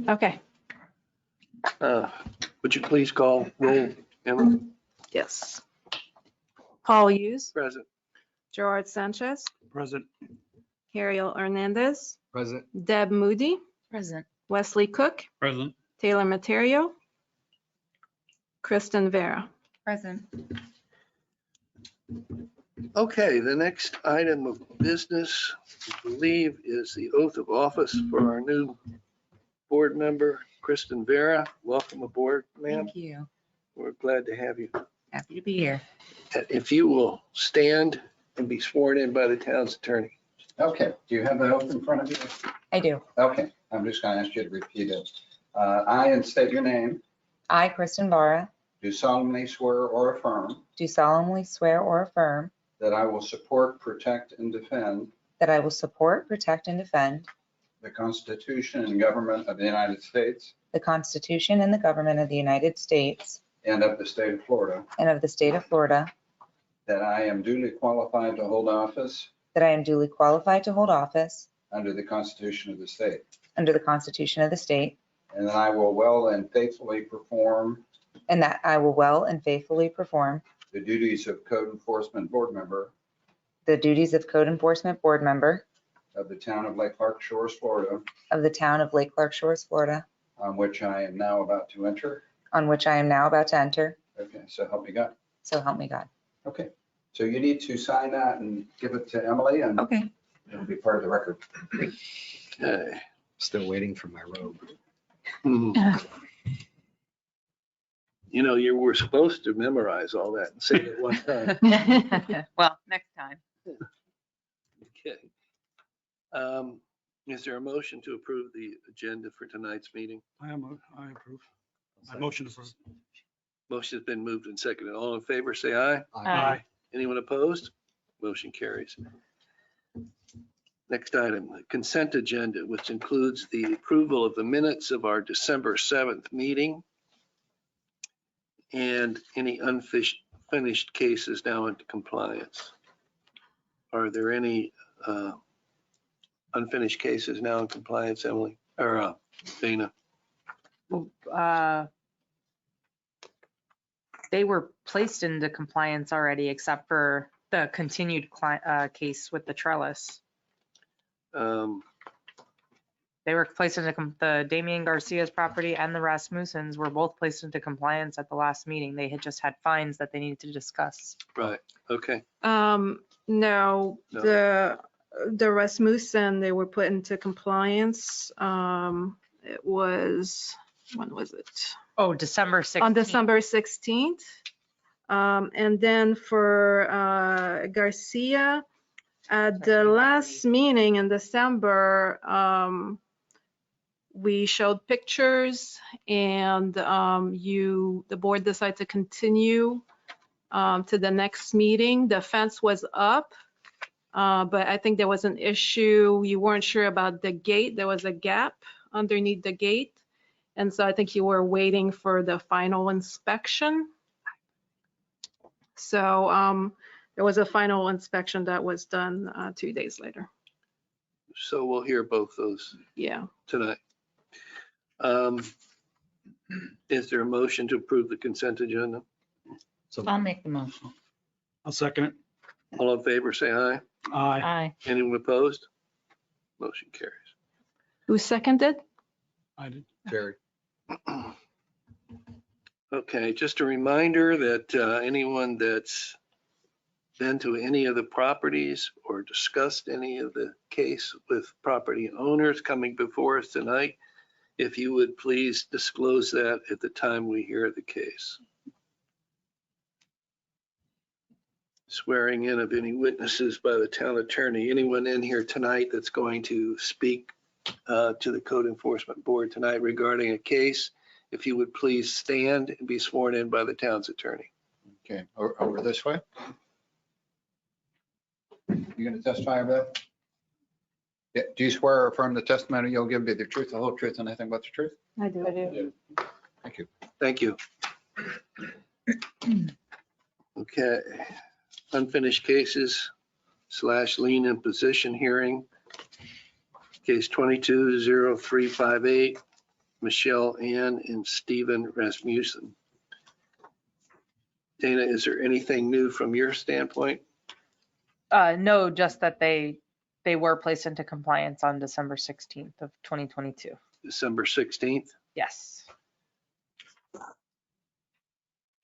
Okay, Would you please call roll, Emma? yes. Paul Hughes, Present. Gerard Sanchez, Present. Ariel Hernandez, Present. Deb Moody, Present. Wesley Cook, Present. Taylor Materio, Kristen Vera. Present. Okay, the next item of business, I believe, is the oath of office for our new board member, Kristen Vera. Welcome aboard, ma'am. Thank you. We're glad to have you. Happy to be here. If you will stand and be sworn in by the town's attorney. Okay, do you have the oath in front of you? I do. Okay, I'm just going to ask you to repeat it. I, and state your name, I, Kristen Vara, do solemnly swear or affirm do solemnly swear or affirm that I will support, protect, and defend that I will support, protect, and defend the Constitution and government of the United States the Constitution and the government of the United States and of the state of Florida, and of the state of Florida, that I am duly qualified to hold office that I am duly qualified to hold office under the Constitution of the state, under the Constitution of the state, and that I will well and faithfully perform and that I will well and faithfully perform the duties of Code Enforcement Board Member the duties of Code Enforcement Board Member of the town of Lake Clark Shores, Florida, of the town of Lake Clark Shores, Florida, on which I am now about to enter. on which I am now about to enter. Okay, so help me God. So help me God. Okay, so you need to sign that and give it to Emily and Okay. it'll be part of the record. Okay. Still waiting for my robe. Hmm. You know, you were supposed to memorize all that and say it one time. Well, next time. Okay. Is there a motion to approve the agenda for tonight's meeting? I approve. I motion to approve. Motion has been moved and seconded. All in favor, say aye. Aye. Anyone opposed? Motion carries. Next item, consent agenda, which includes the approval of the minutes of our December 7th meeting and any unfinished cases now into compliance. Are there any unfinished cases now in compliance, Emily, or Dana? They were placed into compliance already, except for the continued case with the trellis. They were placed into the Damian Garcia's property and the Rasmussens were both placed into compliance at the last meeting. They had just had fines that they needed to discuss. Right, okay. No, No. the Rasmussen, they were put into compliance. It was, when was it? Oh, December 16th. On December 16th. And then for Garcia, at the last meeting in December, we showed pictures and the board decided to continue to the next meeting. The fence was up, but I think there was an issue. You weren't sure about the gate. There was a gap underneath the gate. And so I think you were waiting for the final inspection. So there was a final inspection that was done 2 days later. So we'll hear both those Yeah. tonight. Is there a motion to approve the consent agenda? So I'll make the motion. I'll second it. All in favor, say aye. Aye. Aye. Anyone opposed? Motion carries. Who seconded? I did. Jerry. Okay, just a reminder that anyone that's been to any of the properties or discussed any of the case with property owners coming before us tonight, if you would please disclose that at the time we hear the case. Swearing in of any witnesses by the town attorney. Anyone in here tonight that's going to speak to the Code Enforcement Board tonight regarding a case, if you would please stand and be sworn in by the town's attorney. Okay, over this way. You gonna testify over there? Yeah, do you swear or affirm the testimony you'll give be the truth, the whole truth, and nothing but the truth? I do. Thank you. Thank you. Okay, unfinished cases / lien imposition hearing. Case 220358, Michelle Ann and Stephen Rasmussen. Dana, is there anything new from your standpoint? No, just that they were placed into compliance on December 16th of 2022. December 16th? Yes.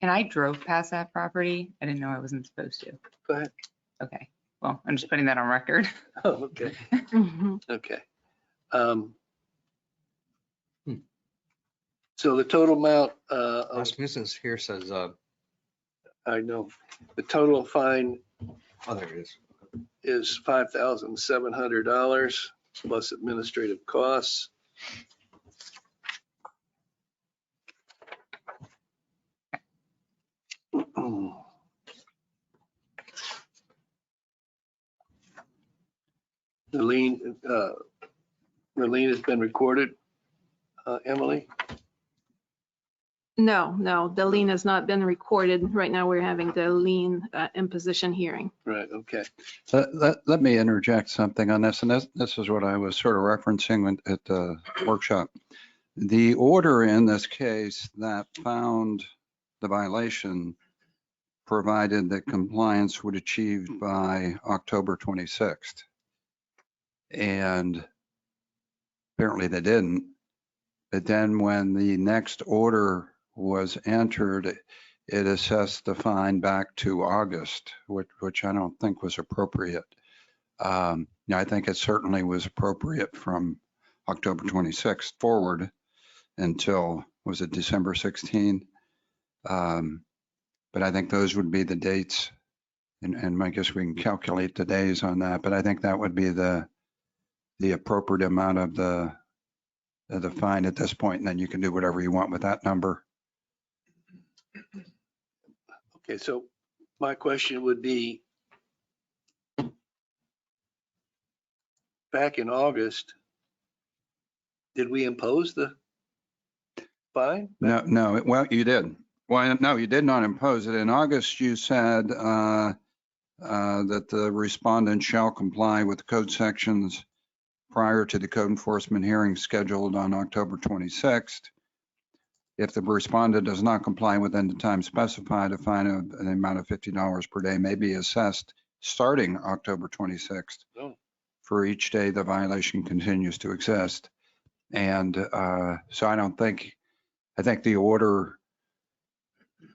And I drove past that property. I didn't know I wasn't supposed to. Go ahead. Okay, well, I'm just putting that on record. Oh, okay, Mhm. okay. So the total amount, Rasmussen's here says, I know, the total fine oh, there it is. is $5,700 plus administrative costs. The lien has been recorded, Emily? No, the lien has not been recorded. Right now, we're having the lien imposition hearing. Right, okay. Let me interject something on this, and this is what I was sort of referencing at the workshop. The order in this case that found the violation provided that compliance would achieved by October 26th. And apparently they didn't. But then when the next order was entered, it assessed the fine back to August, which I don't think was appropriate. I think it certainly was appropriate from October 26th forward until, was it December 16? But I think those would be the dates. And I guess we can calculate the days on that, but I think that would be the appropriate amount of the fine at this point, and then you can do whatever you want with that number. Okay, so my question would be, back in August, did we impose the fine? No, well, you did. Well, no, you did not impose it. In August, you said that the respondent shall comply with the code sections prior to the code enforcement hearing scheduled on October 26th. If the respondent does not comply within the time specified, a fine of an amount of $50 per day may be assessed starting October 26th Oh. for each day the violation continues to exist. And so I think the order,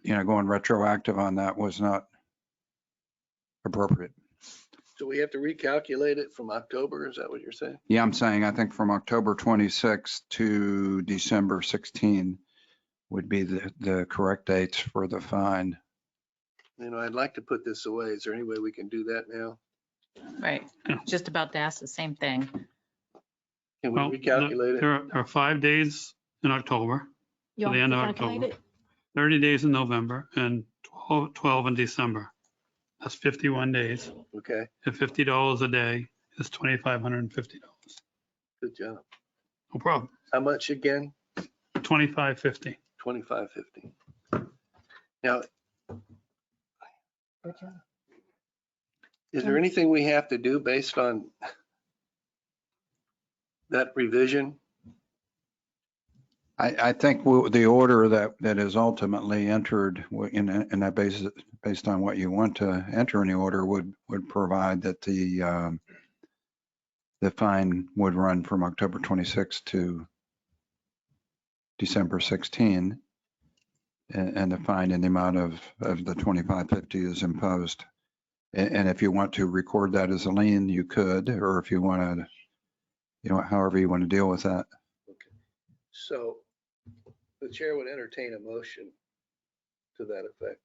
going retroactive on that was not appropriate. So we have to recalculate it from October, is that what you're saying? Yeah, I'm saying I think from October 26th to December 16 would be the correct dates for the fine. I'd like to put this away. Is there any way we can do that now? Right, just about to ask the same thing. Can we Well, recalculate it? There are 5 days in October, You To the want end to of calculate October. it? 30 days in November, and 12 in December. That's 51 days. Okay, At $50 a day is $2,550. good job. No problem. How much again? $2,550. $25.50. Now, is there anything we have to do based on that revision? I think the order that is ultimately entered in that basis, based on what you want to enter in the order, would provide that the fine would run from October 26th to December 16, and the fine in the amount of the $25.50 is imposed. And if you want to record that as a lien, you could, or if you want to, however you want to deal with that. So the chair would entertain a motion to that effect.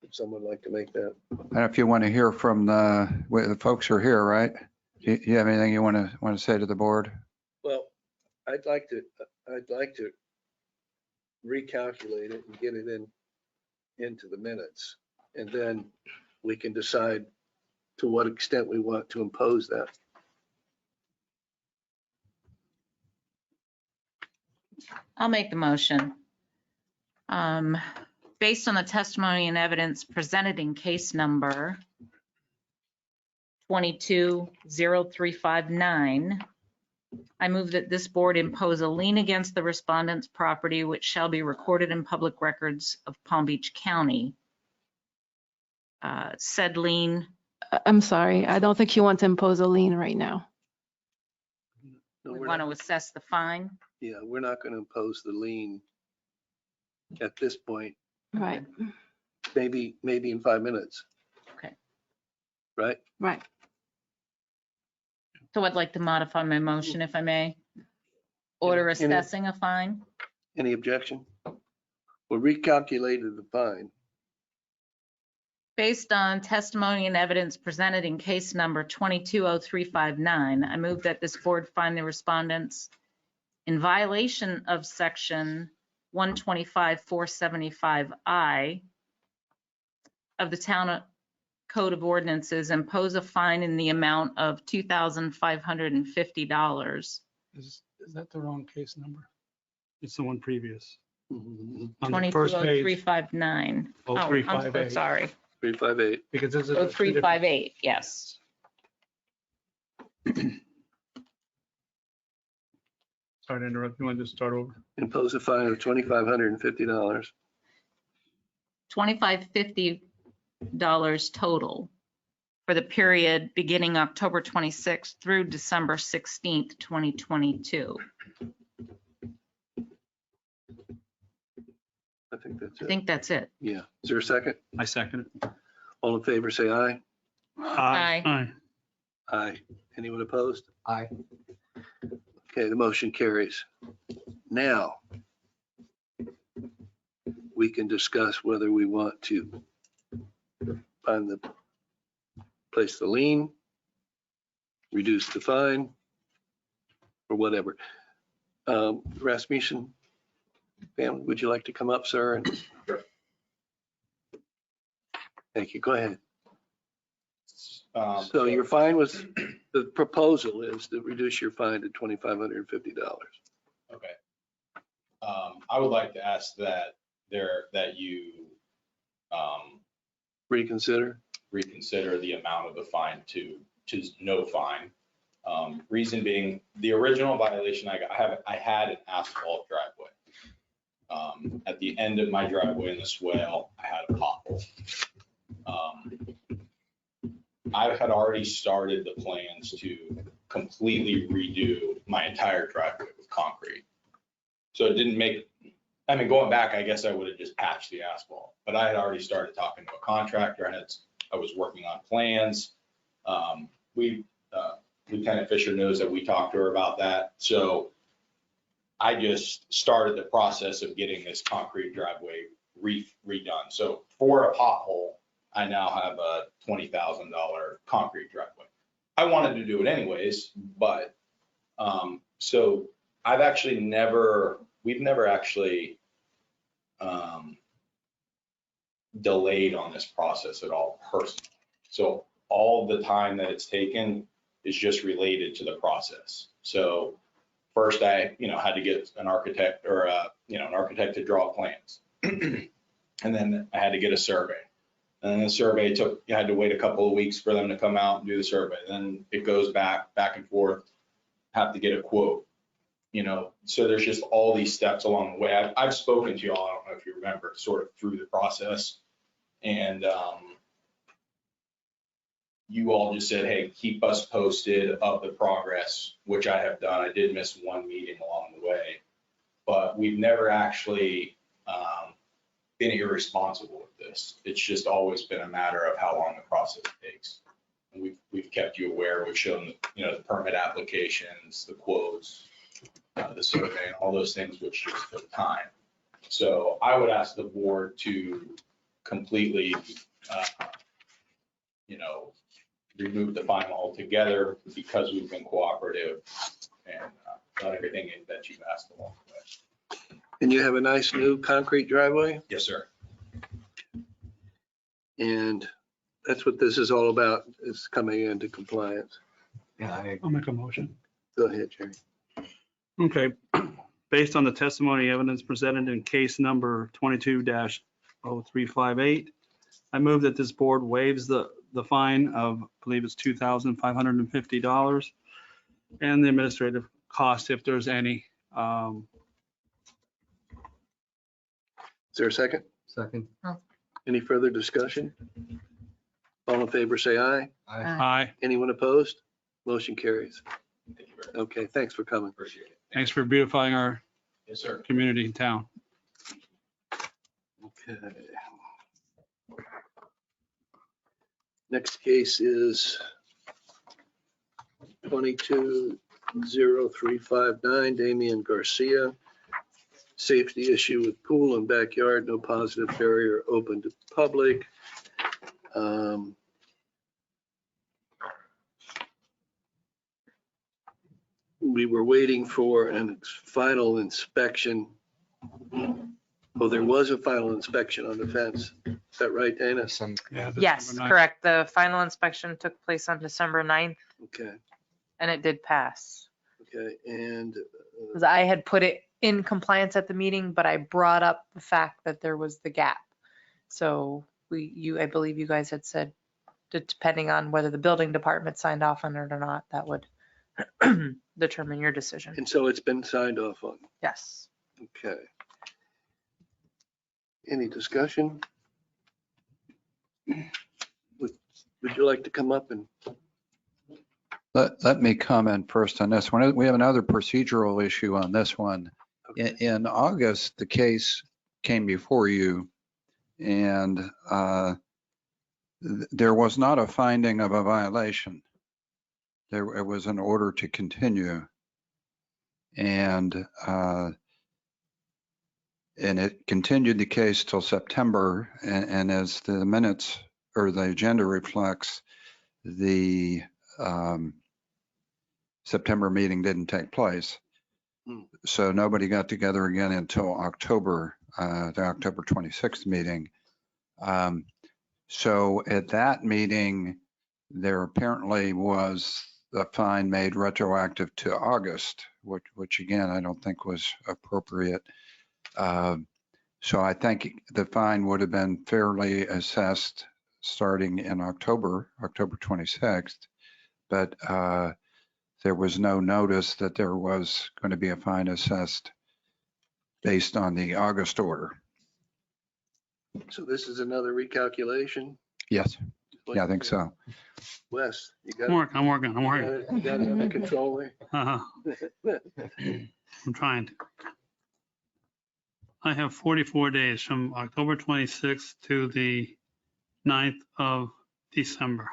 Would someone like to make that? And if you want to hear from the folks who are here, right? Do you have anything you want to say to the board? Well, I'd like to recalculate it and get it into the minutes. And then we can decide to what extent we want to impose that. I'll make the motion. Based on the testimony and evidence presented in case number 220359. I move that this board impose a lien against the respondent's property, which shall be recorded in public records of Palm Beach County. Said lien, I'm sorry, I don't think you want to impose a lien right now. No, we we're want not- to assess the fine. Yeah, we're not going to impose the lien at this point, Right, maybe in 5 minutes. Okay. Right? right. So I'd like to modify my motion if I may. Order Any- assessing a fine. Any objection? We recalculated the fine. Based on testimony and evidence presented in case number 220359, I move that this board find the respondents in violation of section 125-475I of the Town Code of Ordinances, impose a fine in the amount of $2,550. Is that the wrong case number? It's the one previous. Mhm. On the first page, 220359. Oh, I'm so 0358. sorry. 358. because this is. Oh, 358, yes. Sorry to interrupt. You want to just start over? Impose a fine of $2,550. $2,550 total for the period beginning October 26th through December 16th, 2022. I think that's I it. think that's it. Yeah. Is there a second? I second it. All in favor, say aye. Aye. Aye. Aye. Anyone opposed? Aye. Okay, the motion carries. Now, we can discuss whether we want to place the lien, reduce the fine, or whatever. Rasmussen, family, would you like to come up, sir? Thank you. Go ahead. So your fine was, the proposal is to reduce your fine to $2,550. Okay. I would like to ask that you Reconsider? reconsider the amount of the fine to no fine. Reason being, the original violation I had an asphalt driveway. At the end of my driveway in the swale, I had a pothole. I had already started the plans to completely redo my entire driveway with concrete. So it didn't make, I mean, going back, I guess I would have just patched the asphalt, but I had already started talking to a contractor. I was working on plans. Lieutenant Fisher knows that we talked to her about that. So I just started the process of getting this concrete driveway redone. So for a pothole, I now have a $20,000 concrete driveway. I wanted to do it anyways, but, so I've actually we've never actually, delayed on this process at all personally. So all the time that it's taken is just related to the process. So first I, had to get an architect or, an architect to draw plans. And then I had to get a survey. And the survey you had to wait a couple of weeks for them to come out and do the survey. Then it goes back and forth, have to get a quote, so there's just all these steps along the way. I've spoken to y'all, I don't know if you remember, sort of through the process. And you all just said, hey, keep us posted of the progress, which I have done. I did miss one meeting along the way, but we've never actually been irresponsible with this. It's just always been a matter of how long the process takes. And we've kept you aware. We've shown, the permit applications, the quotes, the survey, and all those things, which just took time. So I would ask the board to completely, remove the fine altogether because we've been cooperative and done everything that you've asked along the way. And you have a nice new concrete driveway? Yes, sir. And that's what this is all about, is coming into compliance. Yeah, I'll make a motion. Go ahead, Jerry. Okay. Based on the testimony evidence presented in case number 22-0358, I move that this board waives the the fine of, I believe it's $2,550, and the administrative cost if there's any. Is there a second? Second. Any further discussion? All in favor, say aye. Aye. Anyone opposed? Motion carries. Thank you very much. Okay, thanks for coming. Appreciate it. Thanks for beautifying our Yes, sir. community and town. Okay. Next case is 220359, Damian Garcia. Safety issue with pool and backyard, no positive barrier open to public. We were waiting for a final inspection. Oh, there was a final inspection on the fence. Is that right, Dana? Yeah, Yes, December 9th. correct. The final inspection took place on December 9th Okay, and it did pass. okay, and 'Cause I had put it in compliance at the meeting, but I brought up the fact that there was the gap. So I believe you guys had said, that depending on whether the building department signed off on it or not, that would determine your decision. and so it's been signed off on. Yes. Okay. Any discussion? Would you like to come up and, Let me comment first on this one. We have another procedural issue on this one. In August, the case came before you and there was not a finding of a violation. It was an order to continue. And it continued the case till September. And as the minutes or the agenda reflects, the September meeting didn't take place. So nobody got together again until October, the October 26th meeting. So at that meeting, there apparently was a fine made retroactive to August, which again, I don't think was appropriate. So I think the fine would have been fairly assessed starting in October 26th. But there was no notice that there was going to be a fine assessed based on the August order. so this is another recalculation? Yes, yeah, I think so. Wes, you got I'm working. it under control there? I'm trying to. I have 44 days from October 26th to the 9th of December.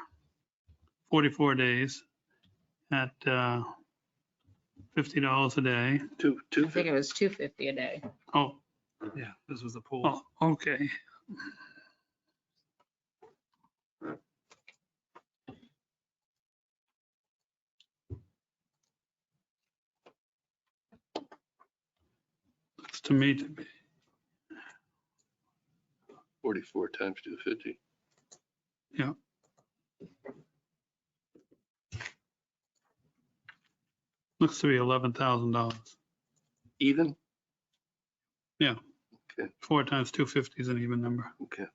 44 days at $50 a day. Two I think it was $250 a day. Oh, Yeah, this was the pool. oh, okay. Looks to me to be 44 times 250. looks to be $11,000. Even? 4 times 250 is an even number. Okay.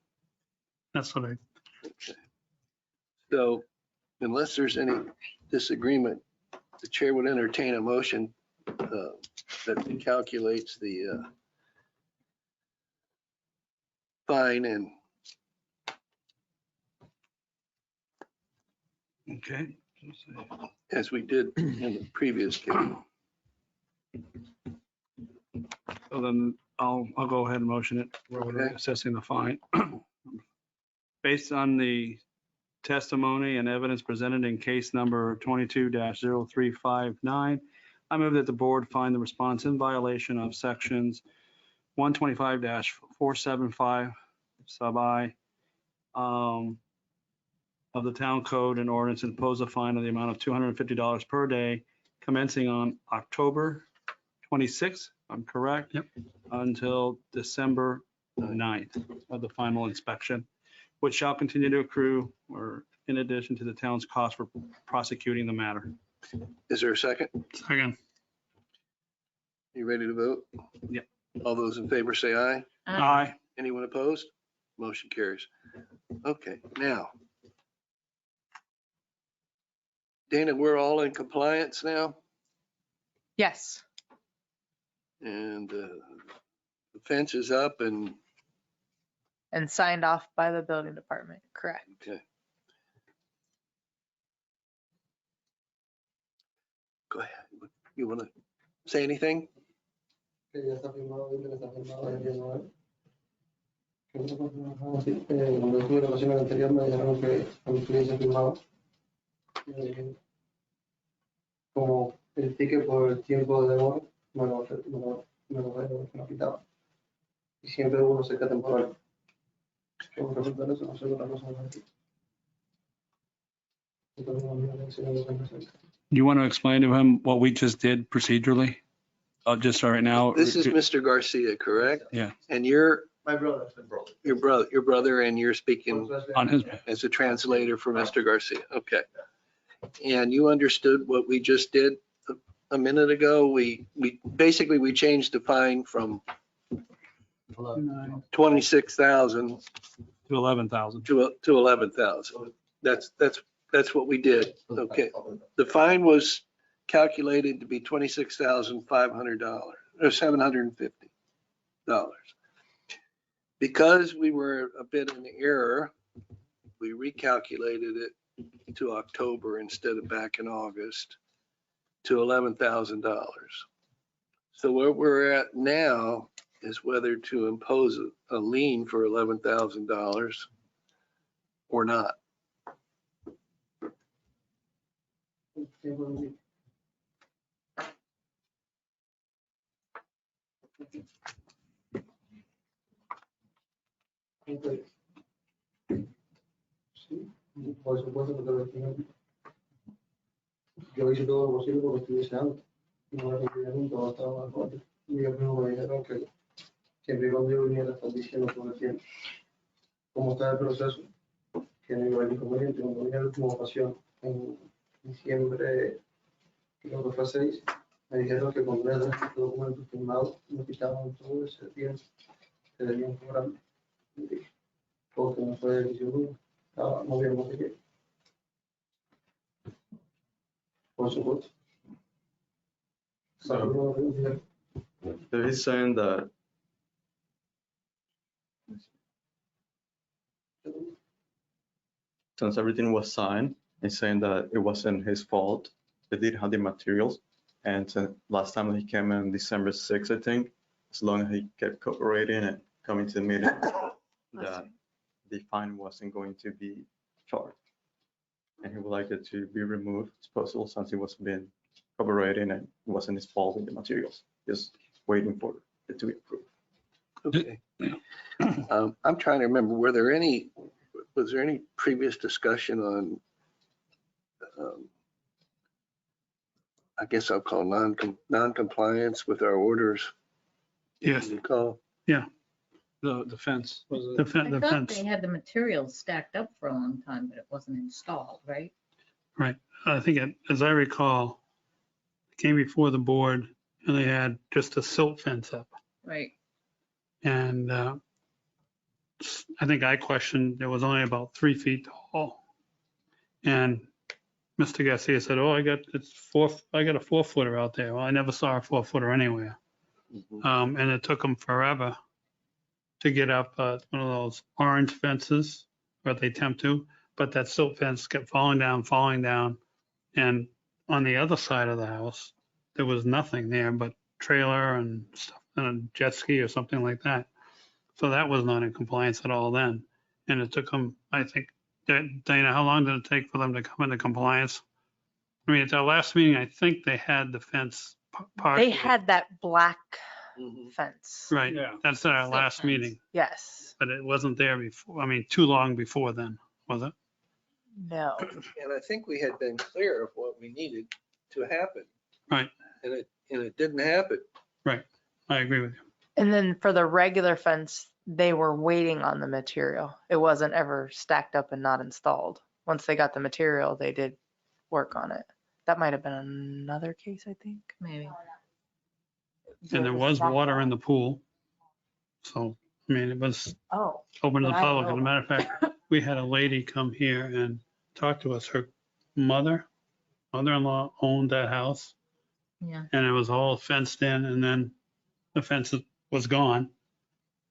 That's what I, Okay. So unless there's any disagreement, the chair would entertain a motion that calculates the fine and okay. as we did in the previous case. So then I'll go ahead and motion it. We're Okay. assessing the fine. Based on the testimony and evidence presented in case number 22-0359, I move that the board find the response in violation of sections 125-475 sub I of the town code and ordinance, and impose a fine of the amount of $250 per day commencing on October 26th, I'm correct? Yep. Until December 9th of the final inspection, which shall continue to accrue or in addition to the town's cost for prosecuting the matter. Is there a second? Second. You ready to vote? Yep. All those in favor say aye. Aye. Anyone opposed? Motion carries. Okay, now, Dana, we're all in compliance now, Yes, and the fence is up and, and signed off by the building department, correct. okay. Go ahead. You want to say anything? Que ya está firmado, dice que está firmado el 19. Que nosotros trabajamos así. Cuando estuve en la ocasión anterior me dijeron que cuando estuviese firmado, como el ticket por el tiempo de demora, me lo quitaba. Y siempre hubo una cerca temporal. Como resulta de eso, no sé otra cosa más aquí. Entonces, no me voy a decir algo que no sé. You want to explain to him what we just did procedurally? Just right now. This is Mr. Garcia, correct? Yeah. And you're My brother. your brother, and you're speaking On his, as a translator for Mr. Garcia. Okay. And you understood what we just did a minute ago? We basically, we changed the fine from 26,000 to 11,000. to 11,000. That's what we did. Okay. The fine was calculated to be $26,500 or $750. Because we were a bit in error, we recalculated it to October instead of back in August to $11,000. So where we're at now is whether to impose a lien for $11,000 or not. Sí, por supuesto, porque lo tengo. Yo hice todo lo posible porque estuviese antes. Y no me pidieron todo, estaba más fuerte. Y ellos mismos me dijeron que siempre y cuando yo viniera a estar diciendo todo el tiempo cómo está el proceso, que no iba a haber inconveniente. Cuando vine la última ocasión, en diciembre, creo que fue 6, me dijeron que con letras y documentos firmados me quitaban todo ese tiempo que debían cobrarme. Porque no fue decisión mía. No habíamos que. Por supuesto. So he's saying that since everything was signed, he's saying that it wasn't his fault. They did have the materials. And last time he came in December 6th, I think, as long as he kept cooperating and coming to the meeting, that the fine wasn't going to be charged. And he would like it to be removed as possible since he was been cooperating and it wasn't his fault with the materials, just waiting for it to be approved. Okay. I'm trying to remember, was there any previous discussion on, I guess I'll call non-compliance with our orders? Yes, You call? The fence was the a, fence, I the thought fence. they had the materials stacked up for a long time, but it wasn't installed, right? Right. I think, as I recall, it came before the board and they had just a silt fence up. Right. And I think I questioned, it was only about 3 feet tall. And Mr. Garcia said, oh, I got a 4-footer out there. Well, I never saw a 4-footer anywhere. Mhm. And it took them forever to get up one of those orange fences, or they attempt to, but that silt fence kept falling down. And on the other side of the house, there was nothing there but trailer and stuff, and a jet ski or something like that. So that was not in compliance at all then. And it took them, I think, Dana, how long did it take for them to come into compliance? I mean, at our last meeting, I think they had the fence They had that black Mhm. fence. Right, Yeah. that's at our Silt last fence. meeting, Yes. but it wasn't there before, I mean, too long before then, was it? No. And I think we had been clear of what we needed to happen. Right. And it didn't happen. I agree with you. And then for the regular fence, they were waiting on the material. It wasn't ever stacked up and not installed. Once they got the material, they did work on it. That might have been another case, I think. Maybe. And there was water in the pool. So, I mean, it was Oh, open to the Then I public. As a know. matter of fact, we had a lady come here and talk to us. Her mother mother-in-law owned that house Yeah. and it was all fenced in and then the fence was gone.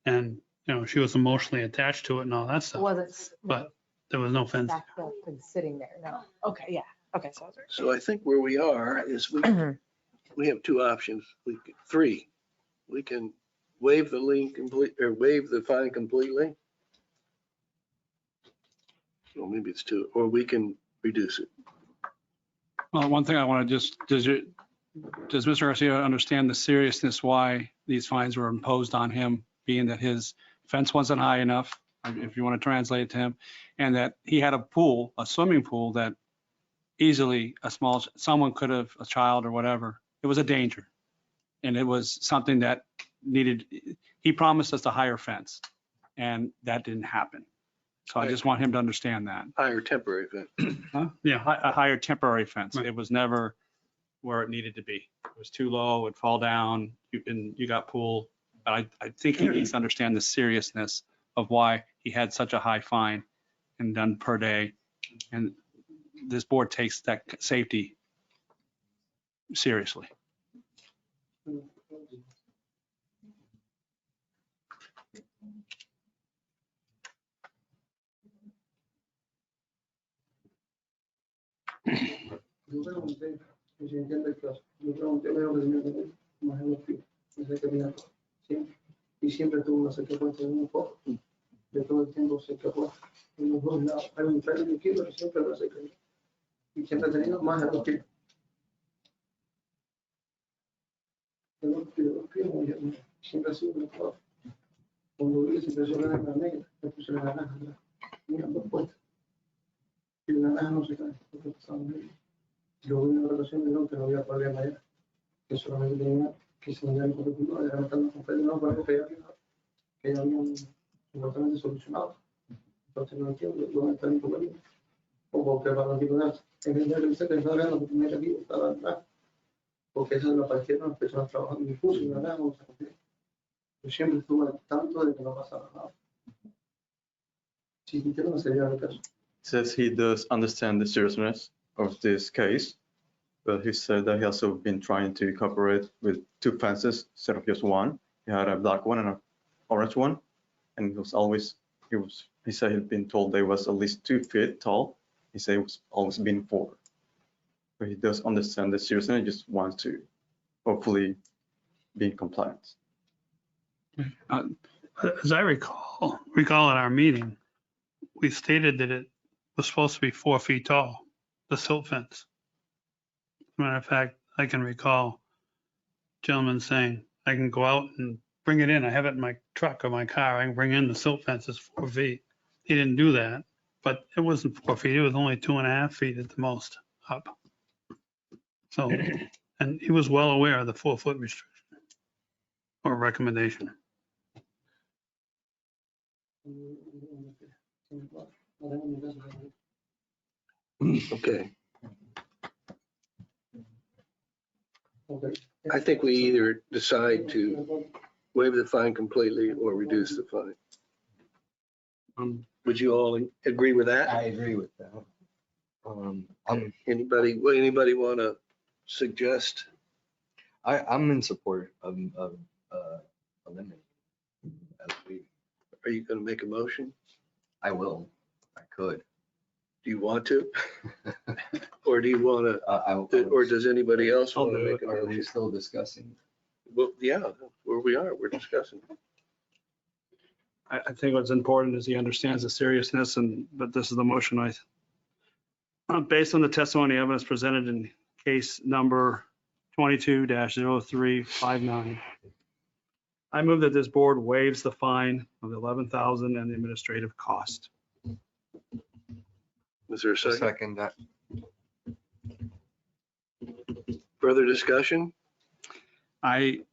And, she was emotionally attached to it and all that stuff, Wasn't but there was no fence. stacked up and sitting there, no. Okay, yeah, okay, so. So I think where we are is we have two options, three. We can waive the lien complete, or waive the fine completely. Well, maybe it's two, or we can reduce it. Well, one thing I want to does Mr. Garcia understand the seriousness why these fines were imposed on him, being that his fence wasn't high enough, if you want to translate it to him, and that he had a swimming pool that easily someone could have, a child or whatever, it was a danger. And it was something that he promised us a higher fence and that didn't happen. So I just want him to understand that. Higher temporary fence. Yeah. A higher temporary fence. Right. It was never where it needed to be. It was too low, it'd fall down, you got pool. But I think he needs to understand the seriousness of why he had such a high fine and done per day. And this board takes that safety seriously. Yo pregunté, y si entiende el caso, yo pregunté, veo que tenía que ver, más en los pies, desde que vine acá, siempre. Y siempre tuve una cercapuesta en un poco, de todo el tiempo cercapuesta, en los dos lados. Hay un freno aquí, pero siempre lo cerca. Y siempre he tenido más en los pies. En los pies, siempre ha sido mejor. Cuando vi esa persona de la negra, me puse la naranja atrás, mira dos puestas. Y la naranja no se cae, porque estaba bien. Luego en una relación me dijeron que no había problema allá, que solamente tenía que se me dieran por el culo, de levantarme con freno, no, para que ya habían supuestamente solucionado. Entonces no entiendo dónde está el problema. O porque para la antigüedad, en vez de revisar que estaba viendo que tenía aquí, estaba atrás. Porque esas lo aparecieron las personas trabajando en mi curso y la verdad no se cumplía. Yo siempre estuve al tanto de que no pasaba nada. Si quisiera no sería el caso. Says he does understand the seriousness of this case, but he said that he also been trying to cooperate with two fences instead of just one. He had a black one and an orange one, and he said he'd been told they was at least 2 feet tall. He said it was always been 4. But he does understand the seriousness and just wants to hopefully be in compliance. As I recall at our meeting, we stated that it was supposed to be 4 feet tall, the silt fence. As a matter of fact, I can recall gentlemen saying, I can go out and bring it in. I have it in my truck or my car. I can bring in the silt fence. It's 4 feet. He didn't do that, but it wasn't 4 feet. It was only 2.5 feet at the most up. So, and he was well aware of the 4-foot restriction or recommendation. Okay, Okay. I think we either decide to waive the fine completely or reduce the fine. Would you all agree with that? I agree with that. Anybody want to suggest? I'm in support of eliminating. Are you going to make a motion? I will. I could. Do you want to? Or do you want to, or does anybody else want to make a Are we motion? still discussing? Well, yeah, where we are, we're discussing. I think what's important is he understands the seriousness but this is the motion based on the testimony evidence presented in case number 22-0359. I move that this board waives the fine of $11,000 and the administrative cost. Is there a second? Second that. Further discussion? He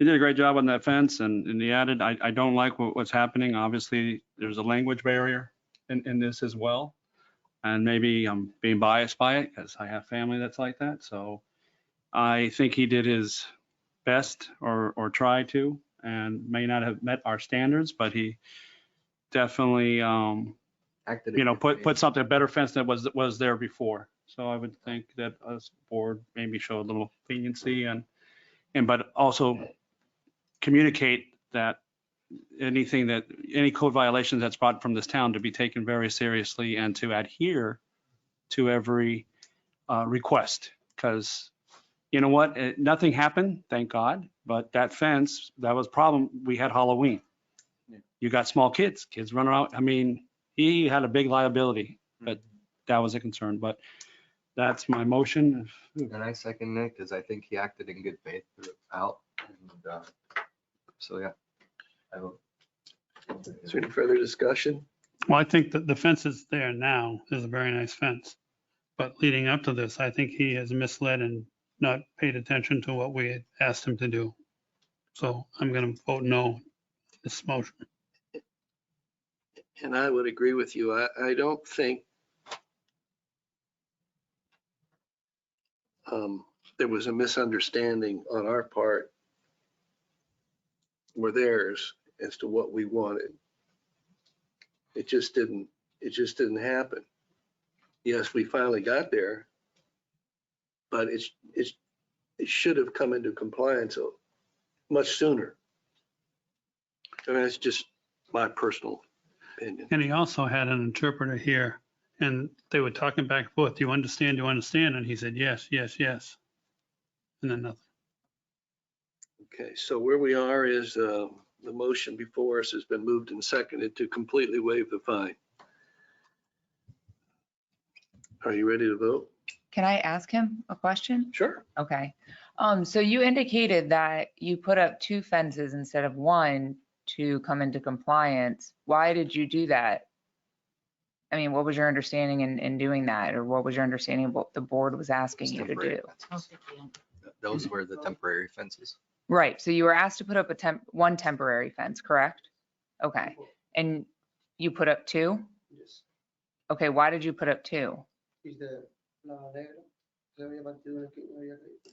did a great job on that fence and he added, I don't like what's happening. Obviously, there's a language barrier in this as well. And maybe I'm being biased by it because I have family that's like that. So I think he did his best or tried to, and may not have met our standards, but he definitely Acted you in know, good put faith. something, a better fence that was there before. So I would think that us board maybe show a little leniency but also communicate that any code violation that's brought from this town to be taken very seriously and to adhere to every request. Because you know what? Nothing happened, thank God, but that fence, that was a problem. We had Halloween. Yeah. You got small kids running out. I mean, he had a big liability, but that was a concern. But that's my motion. And I second Nick, because I think he acted in good faith throughout. And, so, yeah, I vote. Is there any further discussion? Well, I think that the fence that's there now is a very nice fence. But leading up to this, I think he has misled and not paid attention to what we had asked him to do. So I'm going to vote no on this motion. And I would agree with you. I don't think there was a misunderstanding on our part or theirs as to what we wanted. It just didn't happen. Yes, we finally got there, but it should have come into compliance much sooner. And that's just my personal opinion. And he also had an interpreter here and they were talking back and forth. Do you understand? Do you understand? And he said, yes, yes, yes. And then nothing. Okay, so where we are is the motion before us has been moved and seconded to completely waive the fine. Are you ready to vote? Can I ask him a question? Sure. Okay. So you indicated that you put up 2 fences instead of 1 to come into compliance. Why did you do that? I mean, what was your understanding in doing that? Or what was your understanding of what the board was asking you to Temporary do? fences. Those were the temporary fences. Right, so you were asked to put up one temporary fence, correct? Okay, and you put up 2? Yes. Okay, why did you put up 2? Is the la negra, se había partido aquí, no había caído.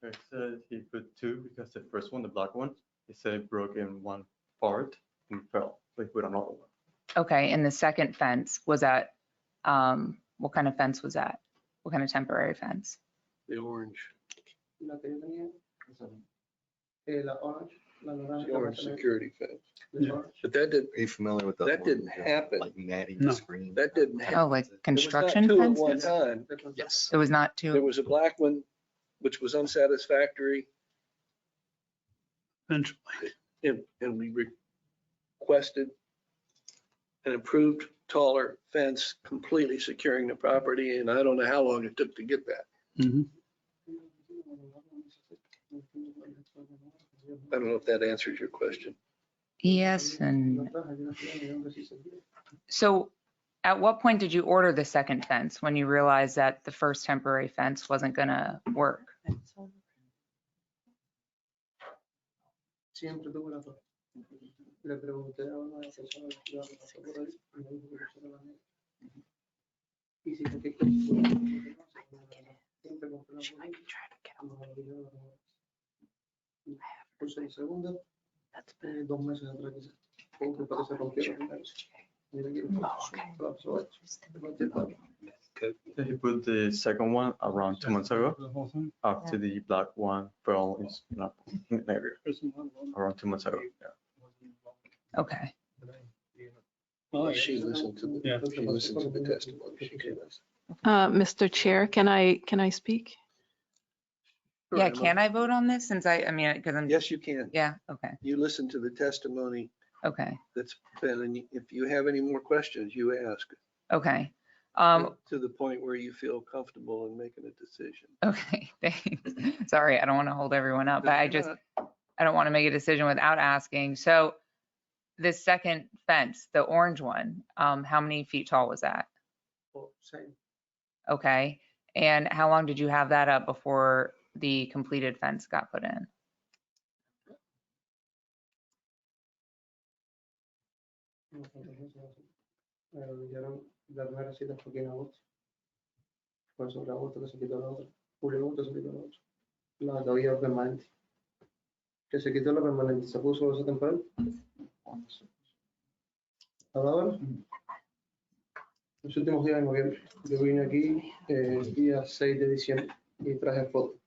It said he put 2 because the first one, the black one, he said it broke in one part and fell. So he put another one. Okay, and the second fence was at, what kind of fence was that? What kind of temporary fence? The orange, La que yo tenía, la orange, la naranja. the orange security fence. The orange. But that didn't, Are you familiar with the? That didn't happen. Like matting No. the screen? that didn't happen. Oh, like There was not construction 2 at one fences? time. Yes. It was not There 2? was a black one, which was unsatisfactory, Eventually. and we requested an improved taller fence completely securing the property, and I don't know how long it took to get that. Mhm. I don't know if that answers your question. Yes, and so at what point did you order the second fence when you realized that the first temporary fence wasn't gonna work? Siempre tuve la razón. Le pregunté a una de las personas que pasó por ahí y me dijo que pusiera la negra. Y si porque siempre compré la negra. Puse la segunda, 2 meses atrás quizás. Porque para que se rompiera primero. Mira aquí, colapsó esto. So he put the second one around 2 months ago The whole thing? after the black one fell in an area around 2 months ago. Yeah. Okay, She listened to the testimony. She gave us. Mr. Chair, can I speak? yeah, can I vote on this since I mean, because I'm, Yes, you can. yeah, okay, You listen to the testimony okay, that's been, and if you have any more questions, you ask. okay. To the point where you feel comfortable in making a decision. Okay, thanks. Sorry, I don't want to hold everyone up, but I just, I don't want to make a decision without asking. So this second fence, the orange one, how many feet tall was that? Oh, same. Okay, and how long did you have that up before the completed fence got put in? Dijeron la primera cita fue aquí en agosto. Fue sobre agosto que se quitó la otra. Julio, agosto se quitó la otra. La que había permanente. Que se quitó la permanente, se puso esa temporal. ¿Ahora? Los últimos días de noviembre. Yo vine aquí el día 6 de diciembre y traje fotos.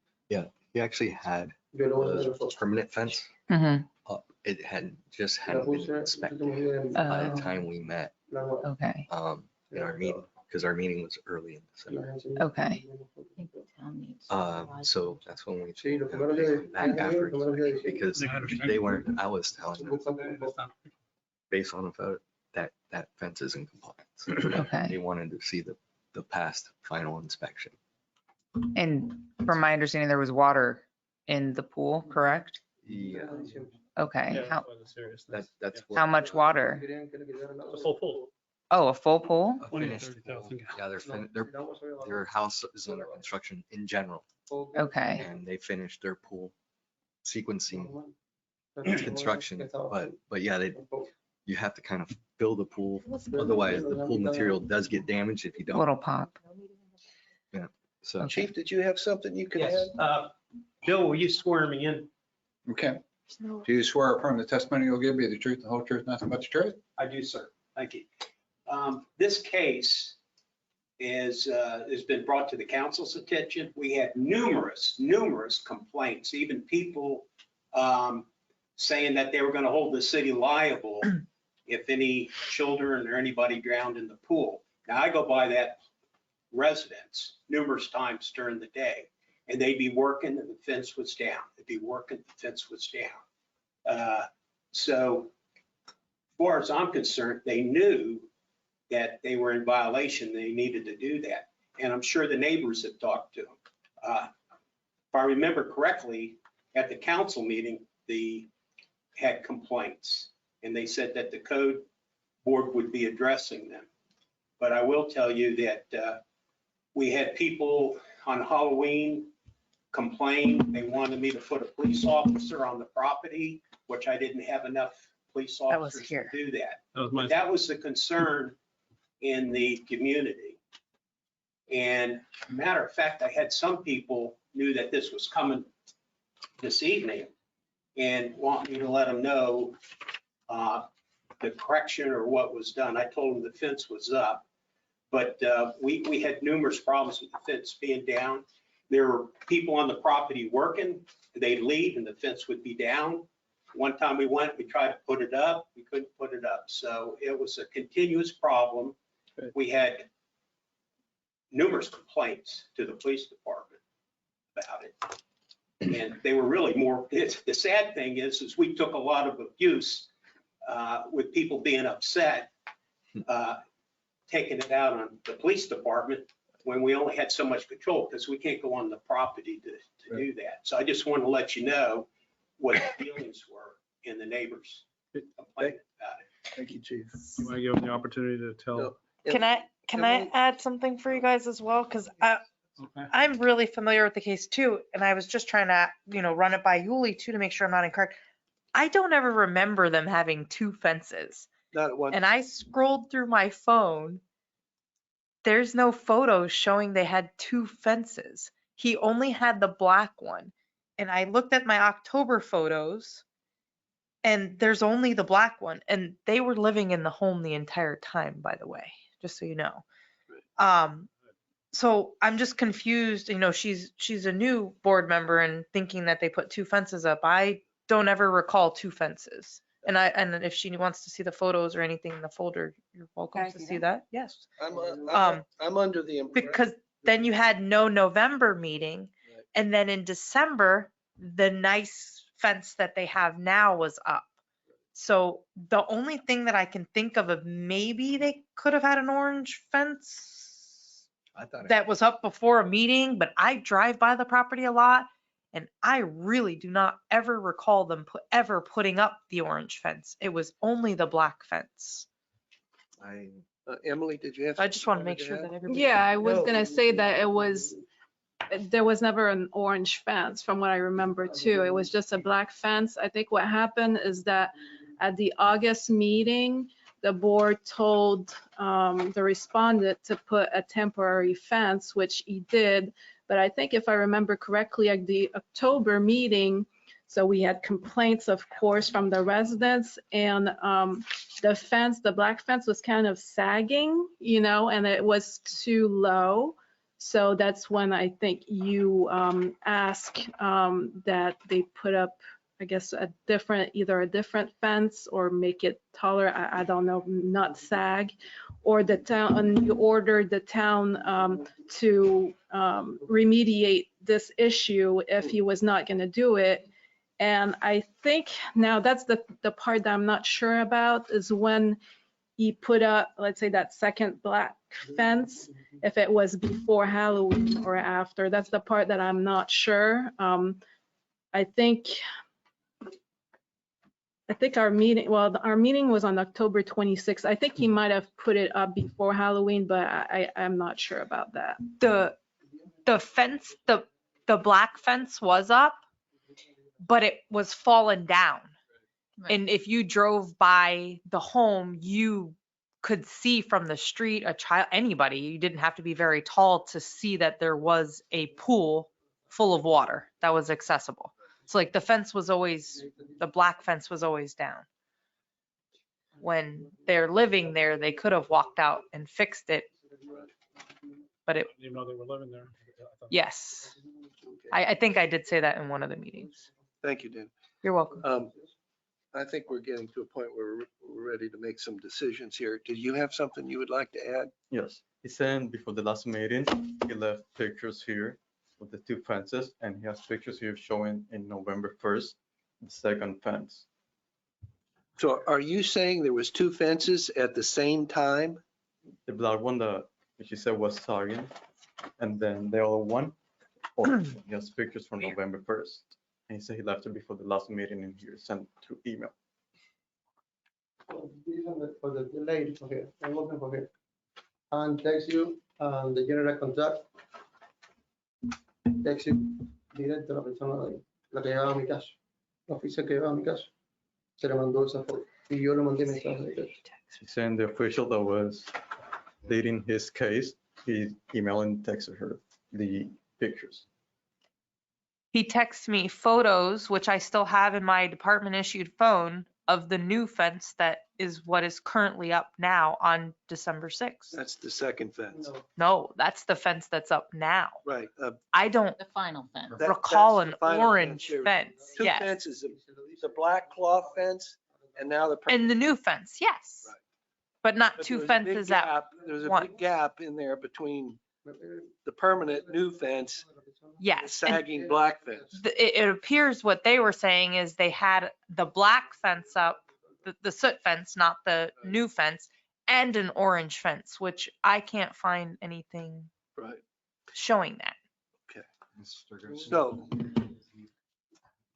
He actually had Yo le voy a the traer fotos. permanent fence Mhm. up. It hadn't La been puse los inspected últimos días de by Oh. the time we met la nueva. Okay, in our meeting, because our meeting was early in December. La enseñé. Okay. So that's when we Sí, los kind of primeros días came back after los primeros días de inspection, diciembre. because they weren't, I was telling them, based on the photo, that fence is in compliance. okay. They wanted to see the past final inspection. And from my understanding, there was water in the pool, correct? Yeah, Okay, how, that's. how much water? Querían que le quitara el agua. The full pool. Oh, a full pool? A finished 30,000 pool. Yeah, No, their el agua se había their house is under construction in general, Okay, and they finished their pool sequencing bajado. construction, but yeah, you have to kind of fill the pool, Otherwise, otherwise the pool material does get damaged if you don't. little pop. So Okay. Chief, did you have something you could add? Yes, Bill, will you swear me in? Okay. Do you swear affirm the testimony you'll give me the truth, the whole truth, nothing but the truth? I do, sir. Thank you. This case has been brought to the council's attention. We had numerous complaints, even people saying that they were going to hold the city liable if any children or anybody drowned in the pool. Now, I go by that residence numerous times during the day, and they'd be working and the fence was down. They'd be working, the fence was down. So as far as I'm concerned, they knew that they were in violation. They needed to do that. And I'm sure the neighbors have talked to them. If I remember correctly, at the council meeting, they had complaints and they said that the code board would be addressing them. But I will tell you that we had people on Halloween complain. They wanted me to put a police officer on the property, which I didn't have enough police That was officers to here. do that. That was my. But that was the concern in the community. And matter of fact, I had some people knew that this was coming this evening and want me to let them know the correction or what was done. I told them the fence was up, but we had numerous problems with the fence being down. There were people on the property working, they'd leave and the fence would be down. One time we went, we tried to put it up, we couldn't put it up. So it was a continuous problem. We had numerous complaints to the police department about it. And they were really more, the sad thing is we took a lot of abuse with people being upset, taking it out on the police department when we only had so much control because we can't go on the property to do that. So I just want to let you know what the feelings were in the neighbors complaining about it. Thank you, Chief. You want to give them the opportunity to tell? Can I add something for you guys as well? Because Okay. I'm really familiar with the case too, and I was just trying to, run it by Yuli too to make sure I'm not incorrect. I don't ever remember them having two fences. Not one. And I scrolled through my phone. There's no photos showing they had two fences. He only had the black one. And I looked at my October photos and there's only the black one. And they were living in the home the entire time, by the way, just so you know. So I'm just confused, she's a new board member and thinking that they put two fences up. I don't ever recall two fences. And if she wants to see the photos or anything in the folder, you're welcome Can I to see see that. Yes. I'm under the impression. Because then you had no November meeting. Right. And then in December, the nice fence that they have now was up. So the only thing that I can think of maybe they could have had an orange fence I thought that was up before a meeting, but I drive by the property a lot and I really do not ever recall them ever putting up the orange fence. It was only the black fence. Emily, did you have? I just want to something make sure add? that everybody. Yeah, I was gonna say that there was never an orange fence from what I remember too. It was just a black fence. I think what happened is that at the August meeting, the board told the respondent to put a temporary fence, which he did. But I think if I remember correctly, at the October meeting, So we had complaints, of course, from the residents, and the fence, the black fence was kind of sagging, and it was too low. So that's when I think you asked that they put up, I guess, either a different fence or make it taller. I don't know, not sag, or the town, and you ordered the town to remediate this issue if he was not going to do it. And I think now that's the part that I'm not sure about, is when he put up, let's say, that second black fence, if it was before Halloween or after. That's the part that I'm not sure. I think our meeting was on October 26th. I think he might have put it up before Halloween, but I'm not sure about that. The fence, the black fence was up, but it was fallen down. Right. And if you drove by the home, you could see from the street, a child, anybody, you didn't have to be very tall to see that there was a pool full of water that was accessible. So like the black fence was always down. When they're living there, they could have walked out and fixed it. But I didn't even know they were living there. yes, I think I did say that in one of the meetings. Thank you, Dan. You're welcome. I think we're getting to a point where we're ready to make some decisions here. Did you have something you would like to add? Yes, he said before the last meeting, he left pictures here with the two fences, and he has pictures here showing in November 1st, the second fence. So are you saying there was two fences at the same time? The black one that he said was sagging, and then the other one, he has pictures from November 1st. And he said he left it before the last meeting and he sent through email. These are for the lady for here, I'm looking for here. And text you, the general contract. Text you, directo a la persona, la que llevaba mi caso, la oficial que llevaba mi caso. Se le mandó esa foto y yo le mandé mensaje de texto. He sent the official that was leading his case, he emailed and texted her the pictures. He texted me photos, which I still have in my department issued phone, of the new fence that is what is currently up now on December 6th. That's the second fence. No, that's the fence that's up now. Right. I don't The final fence. recall that's an the final orange fence. fence. Two Yes. fences, the black cloth fence and now the. And the new fence, yes. Right. But not But two there was a big fences at gap- There's a one. big gap in there between the permanent new fence, and the Yes. And sagging black fence. it appears what they were saying is they had the black fence up, the soot fence, not the new fence, and an orange fence, which I can't find anything Right. showing that. Mr. Garcia. So,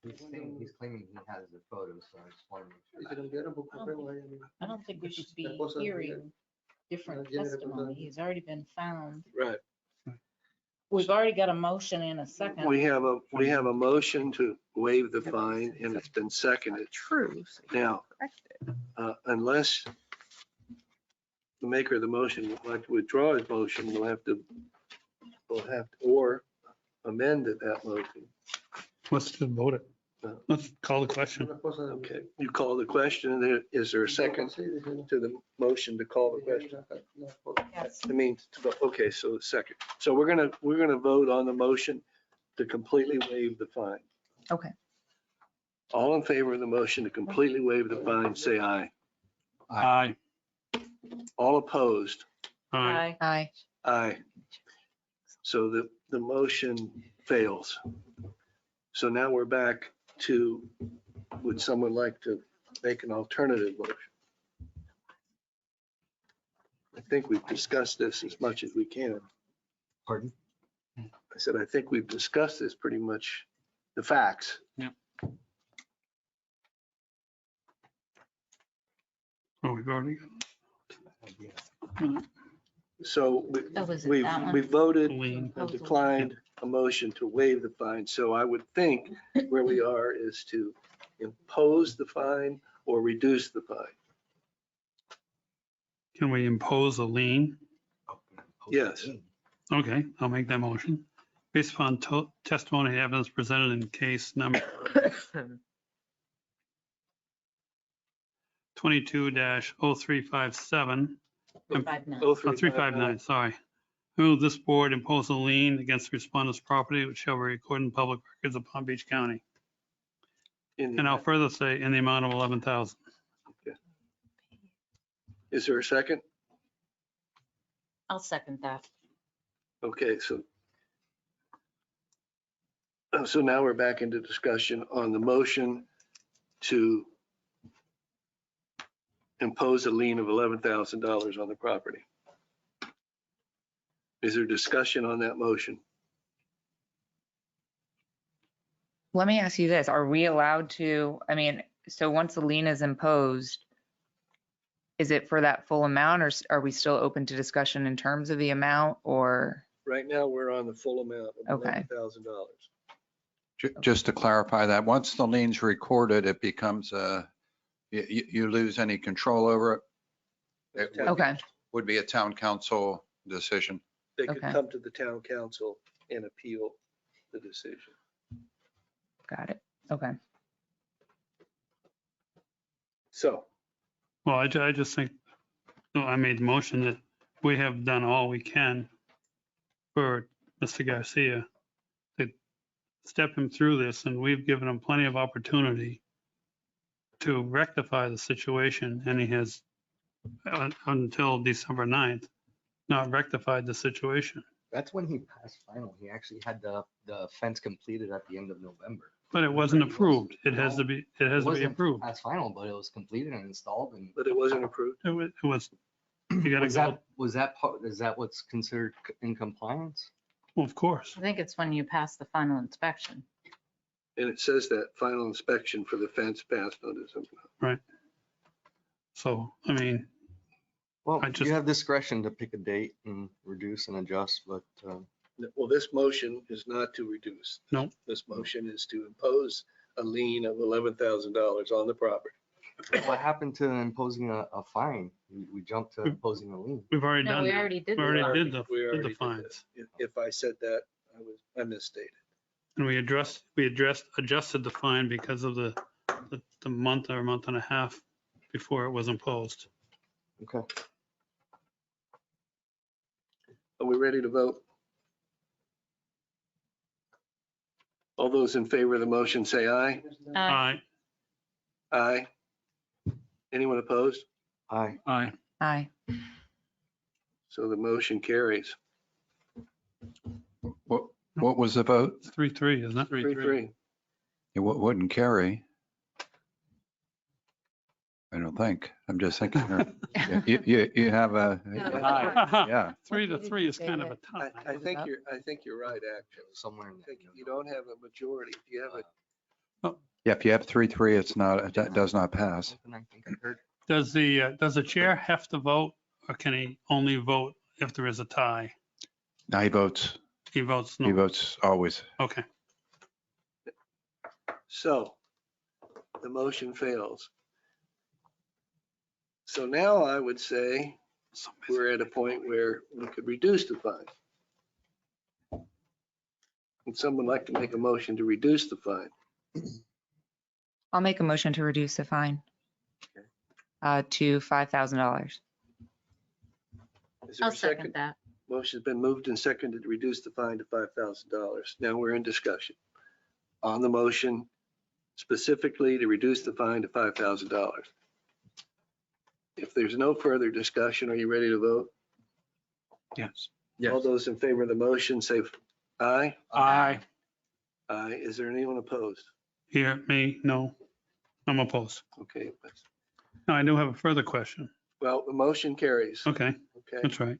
He's claiming he has the photos, so I just want to Y make se sure lo enviaron por correo a ella. I don't think we should be La cosa de- hearing different testimony. He's already been found. right. We've already got a motion and a second. We have a motion to waive the fine and it's been seconded. True. Now, unless the maker of the motion would like to withdraw his motion, we'll have to, or amend that motion. Let's just vote it. Let's call the question. Una cosa de- Okay, you call the question. Is there a second Sí, dice, to the motion to call the question? la foto. Yes. I mean, okay, so second. So we're gonna vote on the motion to completely waive the fine. Okay. All in favor of the motion to completely waive the fine, say aye. Aye. All opposed? Aye. Aye. Aye. So the motion fails. So now we're back to, would someone like to make an alternative motion? I think we've discussed this as much as we can. Pardon? I said, I think we've discussed this pretty much, the facts. Oh, we've already So Oh, was it we've that one? we voted Lean. and declined a motion to waive the fine. So I would think where we are is to impose the fine or reduce the fine. Can we impose a lien? Yes. Okay, I'll make that motion. based upon testimony and evidence presented in case number 22-0357, 359, sorry. Move this board impose a lien against respondent's property, which shall be recorded in public records of Palm Beach County. And I'll further say in the amount of 11,000. Is there a second? I'll second that. Okay, so now we're back into discussion on the motion to impose a lien of $11,000 on the property. Is there discussion on that motion? Let me ask you this, are we allowed to, I mean, so once the lien is imposed, is it for that full amount or are we still open to discussion in terms of the amount or? Right now, we're on the full amount of Okay. $11,000. Just to clarify that, once the lien's recorded, it becomes you lose any control over it. It Okay, would be a town council decision. They could Okay. come to the town council and appeal the decision. got it. Okay. So, Well, I just think, no, I made the motion that we have done all we can for Mr. Garcia to step him through this, and we've given him plenty of opportunity to rectify the situation, and he has until December 9th not rectified the situation. That's when he passed final. He actually had the fence completed at the end of November. But it wasn't approved. It has to be It wasn't approved. Passed final, but it was completed and installed and. but it wasn't approved. It was, you gotta go, Was that part, is that what's considered in compliance? well, of course. I think it's when you pass the final inspection. And it says that final inspection for the fence passed notice. So, I mean, Well, I just- you have discretion to pick a date and reduce and adjust, but Well, this motion is not to reduce. No. This motion is to impose a lien of $11,000 on the property. what happened to imposing a fine? We jumped to imposing a lien. we've already No, done we that. already did. We already that. did already the did fines. that. If I said that, I misstated. And we adjusted the fine because of the month or month and a half before it was imposed. Okay. Are we ready to vote? All those in favor of the motion say aye. Aye, Aye. Anyone opposed? Aye. aye. Aye. So the motion carries. What was the vote? It's 3-3, isn't it? 3-3. It wouldn't carry. I don't think. I'm just thinking. You have a, yeah. 3-3 is kind of a I tie. think you're right, actually. Somewhere in I there. think you don't have a majority. If you have a, Yeah, if you have 3-3, it's not, it does not pass. Something I think I heard. Does the chair have to vote, or can he only vote if there is a tie? Now he votes He votes no. always. Okay. so the motion fails. So now I would say we're at a point where we could reduce the fine. Would someone like to make a motion to reduce the fine? I'll make a motion to reduce the fine to $5,000. Is there I'll a second that. Motion's been moved and seconded to reduce the fine to $5,000. Now we're in discussion on the motion specifically to reduce the fine to $5,000. If there's no further discussion, are you ready to vote? Yes. All those in favor of the motion say aye. Aye. Aye. Is there anyone opposed? Here, me, no. I'm opposed. Okay. Now, I do have a further question. Well, the motion carries. Okay, Okay. that's right.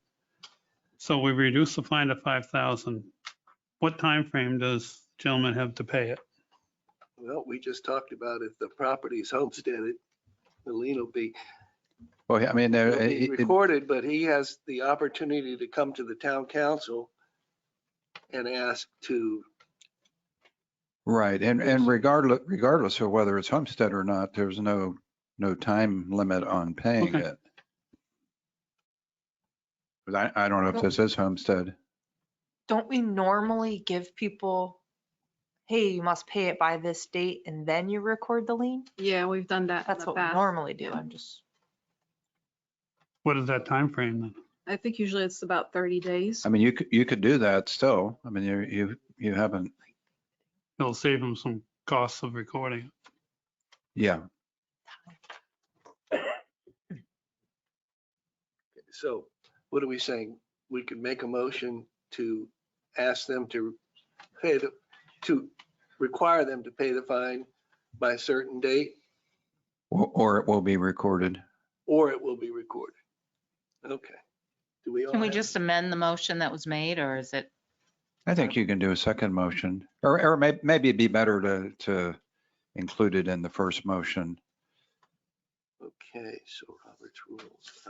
So we reduce the fine to 5,000. What time frame does gentleman have to pay it? Well, we just talked about if the property is homesteaded, the lien will be Well, I mean, it'll be recorded, but he has the opportunity to come to the town council and ask to, right. And regardless of whether it's homestead or not, there's no time limit on paying Okay. it. But I don't know if this is homestead. Don't we normally give people, hey, you must pay it by this date and then you record the lien? Yeah, we've done that in That's the what we past. normally do. Yeah. I'm just, What is that time frame then? I think usually it's about 30 days. I mean, you could do that still. I mean, you haven't, It'll save them some costs of recording. yeah. So what are we saying? We could make a motion to ask them to to require them to pay the fine by a certain date, Or it will be recorded. or it will be recorded. Okay. Do we all Can we have- just amend the motion that was made, or is it? I think you can do a second motion, or maybe it'd be better to include it in the first motion. Okay, so Robert's rules.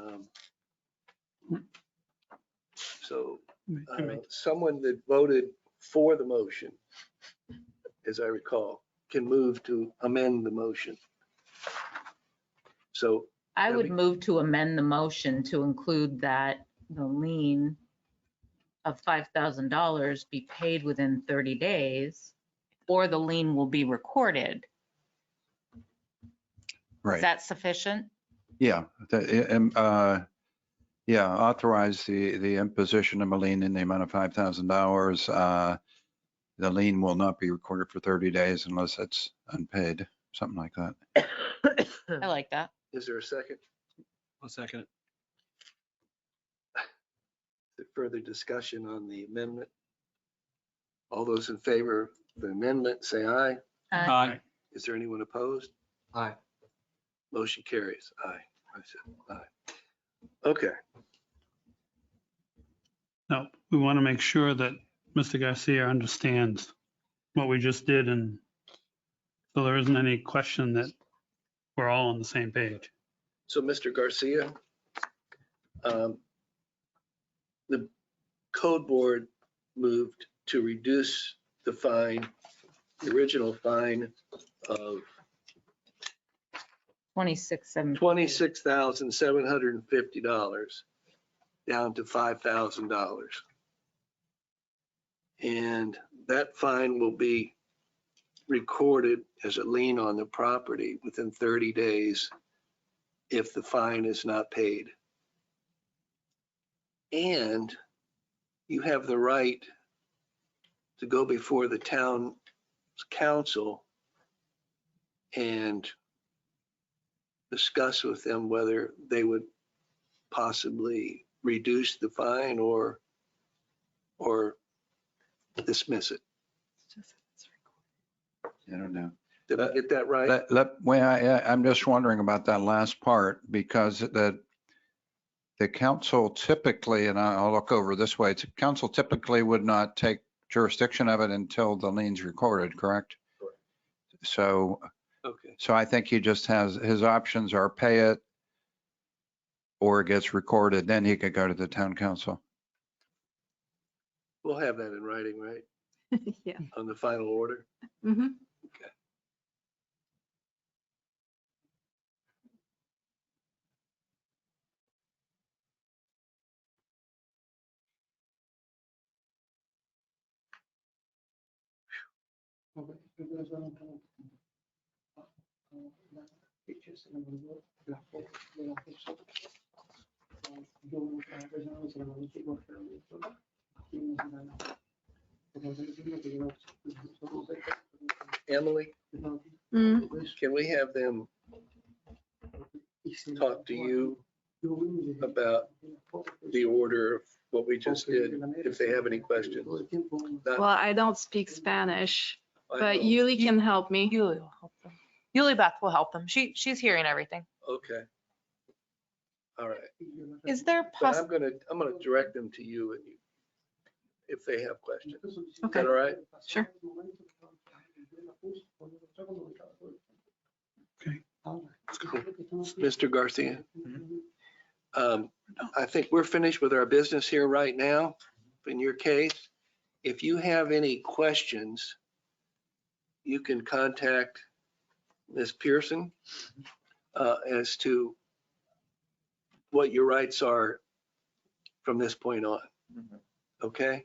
So someone that voted for the motion, as I recall, can move to amend the motion. So I would Debbie? move to amend the motion to include that the lien of $5,000 be paid within 30 days, or the lien will be recorded. Is Right. that sufficient? Yeah. Yeah, authorize the imposition of a lien in the amount of $5,000. The lien will not be recorded for 30 days unless it's unpaid, something like that. I like that. is there a second? One second. Further discussion on the amendment? All those in favor of the amendment, say aye. Aye. Is there anyone opposed? Aye. Motion carries. Aye. I said aye. Okay. No, we want to make sure that Mr. Garcia understands what we just did, and so there isn't any question that we're all on the same page. So Mr. Garcia, the code board moved to reduce the fine, the original fine of $26,750 down to $5,000. And that fine will be recorded as a lien on the property within 30 days if the fine is not paid. And you have the right to go before the town council and discuss with them whether they would possibly reduce the fine or dismiss it. I don't know. Did I get that right? I'm just wondering about that last part because the council typically, and I'll look over this way, council typically would not take jurisdiction of it until the lien's recorded, correct? Correct. So Okay. I think he just has, his options are pay it or it gets recorded, then he could go to the town council. We'll have that in writing, right? Yeah. On the final order? Mm-hmm. Okay. Emily, can we have them talk to you about the order of what we just did, if they have any questions? Not- Well, I don't speak Spanish, I but know. Yuli can help me. Yuli will help them. Yuli Beth will help them. She's hearing everything. Okay. All right. Is there But I'm gonna direct them to you and you, if they have questions. Is Okay. that all right? Sure. Mr. Garcia? I think we're finished with our business here right now. In your case, if you have any questions, you can contact Ms. Pearson as to what your rights are from this point on. Okay?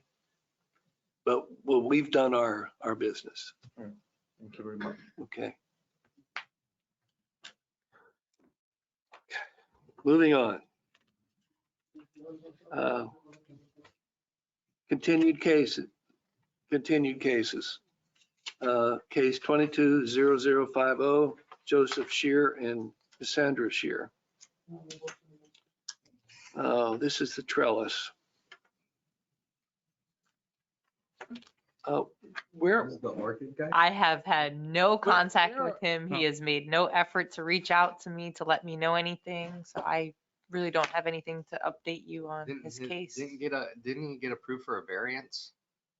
But, well, we've done our business. Thank you very much. Okay. Moving on. Continued cases. Case 22-0050, Joseph Shear and Cassandra Shear. This is the trellis. Where, The orchid guy? I have had no contact where- with him. He has made no effort to reach out to me to let me know anything. So I really don't have anything to update you on his case. Didn't he get approved for a variance?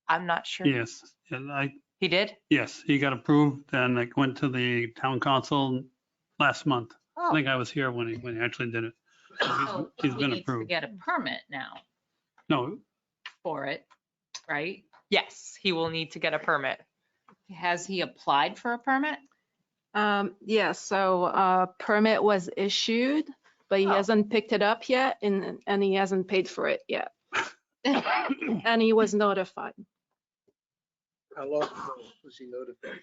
I'm not sure. Yes, and He did? yes, he got approved and it went to the town council last month. I Oh, think I was here when he actually did it. So So He's he been needs to approved. get a permit now No, for it, right? yes, he will need to get a permit. Has he applied for a permit? Yeah, so permit was issued, but he Oh. hasn't picked it up yet and he hasn't paid for it yet. And he was notified. how long ago was he notified?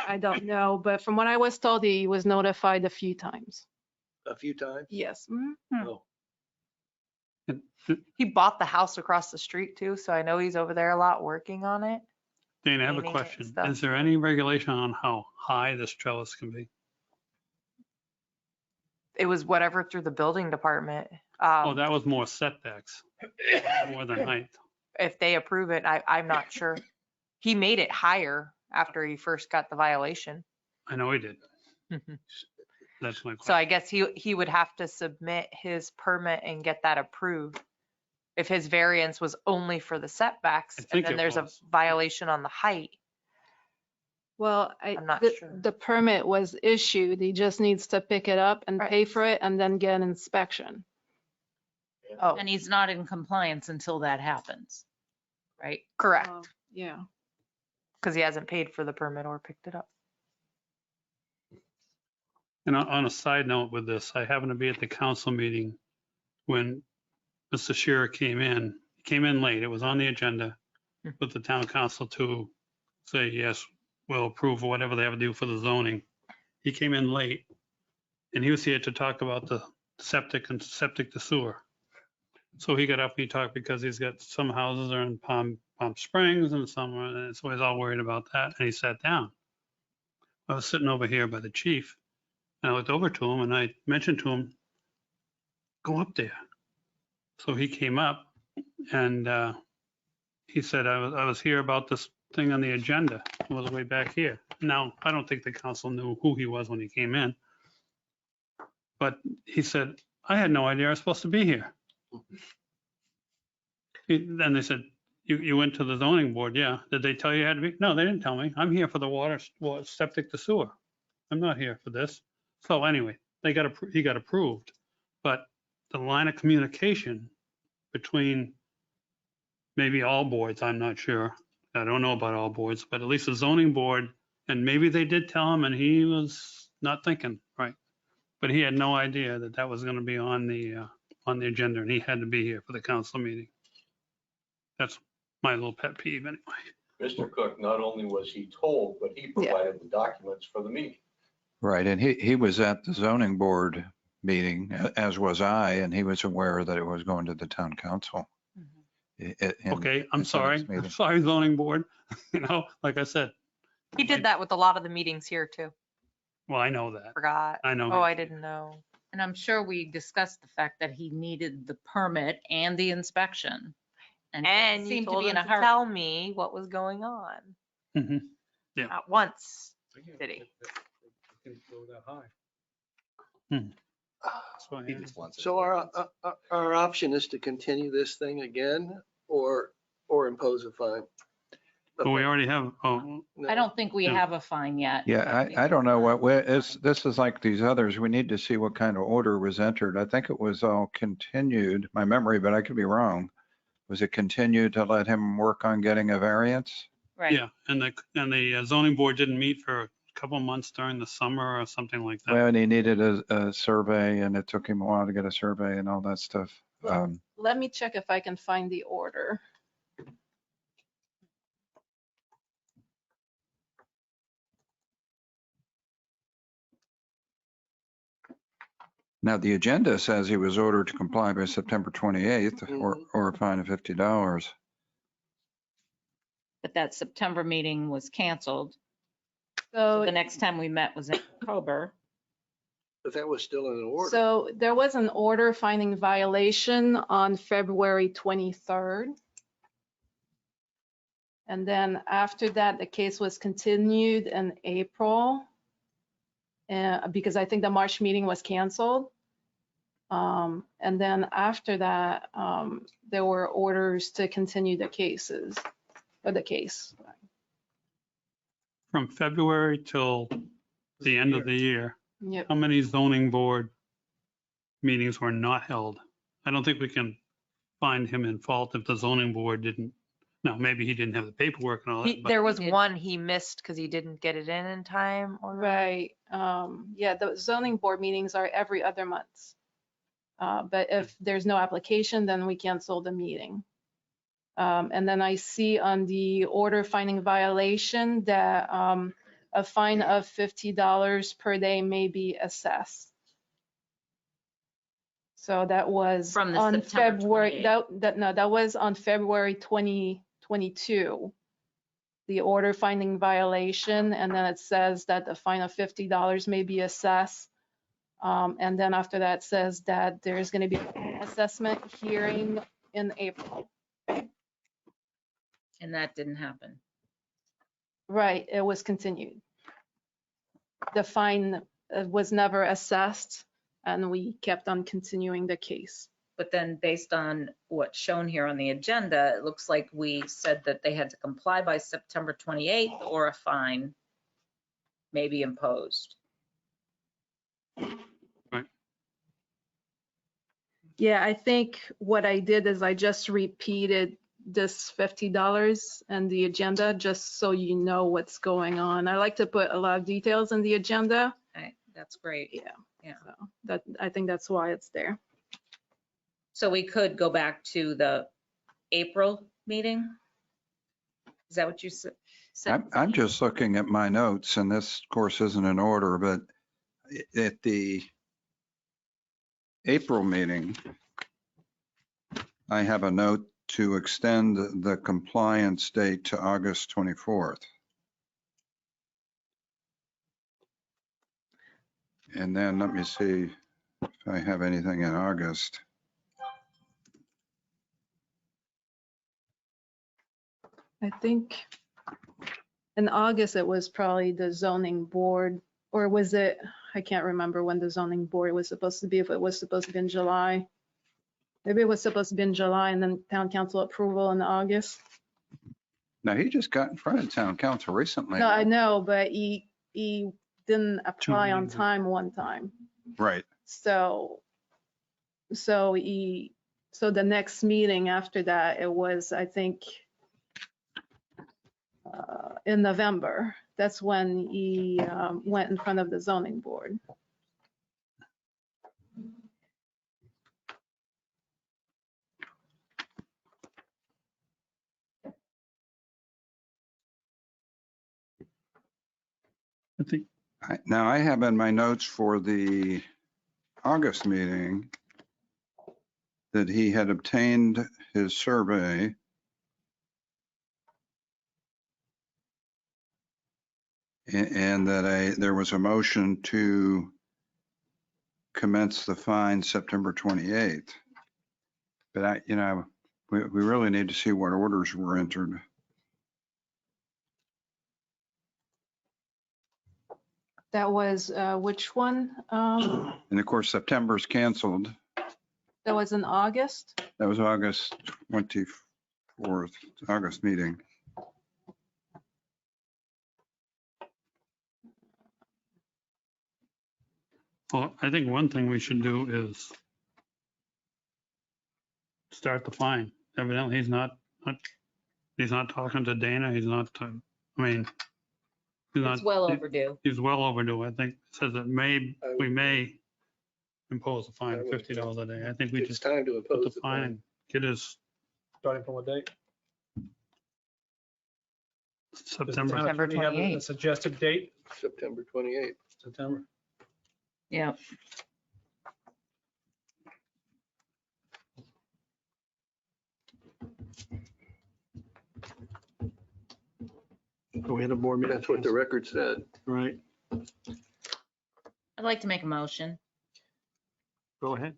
I don't know, but from what I was told, he was notified a few times. A few times? Yes. Oh, He bought the house across the street too, so I know he's over there a lot working on it. Dana, I have a Painting it and question. stuff. Is there any regulation on how high this trellis can be? It was whatever through the building department. Oh, that was more setbacks, more than height. If they approve it, I'm not sure. He made it higher after he first got the violation. I know he did. That's my So question. I guess he would have to submit his permit and get that approved. If his variance was only for the setbacks I and think then it there's a was. violation on the height. Well, I'm not sure. the permit was issued. He just needs to pick it up and Right. pay for it and then get an inspection. Oh, And he's not in compliance until that happens, right? correct. Yeah. Because he hasn't paid for the permit or picked it up. And on a side note with this, I happened to be at the council meeting when Mr. Shearer came in. He came in late. It was on the agenda with the town council to say, yes, we'll approve whatever they have to do for the zoning. He came in late and he was here to talk about the septic and septic to sewer. So he got up, he talked because he's got some houses are in Palm Springs and some, and so he's all worried about that. And he sat down. I was sitting over here by the chief. And I looked over to him and I mentioned to him, go up there. So he came up and he said, I was here about this thing on the agenda. It was way back here. Now, I don't think the council knew who he was when he came in. But he said, I had no idea I was supposed to be here. Then they said, you went to the zoning board, yeah. Did they tell you you had to be? No, they didn't tell me. I'm here for the water septic to sewer. I'm not here for this. So anyway, he got approved, but the line of communication between maybe all boards, I'm not sure. I don't know about all boards, but at least the zoning board, and maybe they did tell him and he was not thinking, right? But he had no idea that that was going to be on the agenda and he had to be here for the council meeting. That's my little pet peeve anyway. Mr. Cook, not only was he told, but he provided the documents for the meeting. Right, and he was at the zoning board meeting, as was I, and he was aware that it was going to the town council. Okay, I'm it's sorry. tonight's meeting. I'm sorry, zoning board. You know, like I said, He did that with a lot of the meetings here too. well, I know that. Forgot. I know. Oh, I didn't know. And I'm sure we discussed the fact that he needed the permit and the inspection. And And he you seemed to told be him in a to hurry. tell me what was going on. Mhm. Not once, did he? So, He yeah. just wants it. so our option is to continue this thing again or impose a fine? But we already have, oh, No. I don't think we No. have a fine yet. Yeah, I don't know this is like these others. We need to see what kind of order was entered. I think it was all continued, my memory, but I could be wrong. Was it continued to let him work on getting a variance? Right. yeah, and the zoning board didn't meet for a couple of months during the summer or something like that. Well, and he needed a survey and it took him a while to get a survey and all that stuff. Let me check if I can find the order. Now, the agenda says he was ordered to comply by September 28th or a fine of $50. But that September meeting was canceled. So The next time we met was in October. But that was still in order. So there was an order finding violation on February 23rd. And then after that, the case was continued in April because I think the March meeting was canceled. And then after that, there were orders to continue the cases, or the case. From February till the end of the year, Yep. how many zoning board meetings were not held? I don't think we can find him in fault if the zoning board didn't. No, maybe he didn't have the paperwork and all that, but There was did. one he missed because he didn't get it in time or. Right. Yeah, the zoning board meetings are every other month. But if there's no application, then we cancel the meeting. And then I see on the order finding violation that a fine of $50 per day may be assessed. So that was From the on September February, 28th. that was on February 2022. The order finding violation, and then it says that a fine of $50 may be assessed. And then after that says that there's going to be an assessment hearing in April. And that didn't happen. Right, it was continued. The fine was never assessed, and we kept on continuing the case. But then based on what's shown here on the agenda, it looks like we said that they had to comply by September 28th or a fine may be imposed. Yeah, I think what I did is I just repeated this $50 and the agenda, just so you know what's going on. I like to put a lot of details in the agenda. Right, that's great. Yeah. Yeah. So I think that's why it's there. So we could go back to the April meeting? Is that what you said? I'm just looking at my notes, and this, of course, isn't in order, but at the April meeting, I have a note to extend the compliance date to August 24th. And then let me see if I have anything in August. I think in August, it was probably the zoning board, or was it, I can't remember when the zoning board was supposed to be, if it was supposed to be in July. Maybe it was supposed to be in July and then town council approval in August. Now, he just got in front of town council recently. No, I know, but he didn't apply on meetings. time one time. Right. So the next meeting after that, it was, I think, in November. That's when he went in front of the zoning board. I think Now, I have in my notes for the August meeting that he had obtained his survey and that there was a motion to commence the fine September 28th. But we really need to see what orders were entered. That was which one? And of course, September's canceled. That was in August. That was August 24th, August meeting. Well, I think one thing we should do is start the fine. Evidently, he's not talking to Dana. He's not, he's not. It's well overdue. He's well overdue. I think it says that we may impose a fine of $50 a day. I think we It's just time to put the impose the fine fine. and get his. Starting from what date? September. September 28th. Suggested date? September 28th. September. Yeah. We had a board meeting. That's what the record said. Right, I'd like to make a motion. go ahead.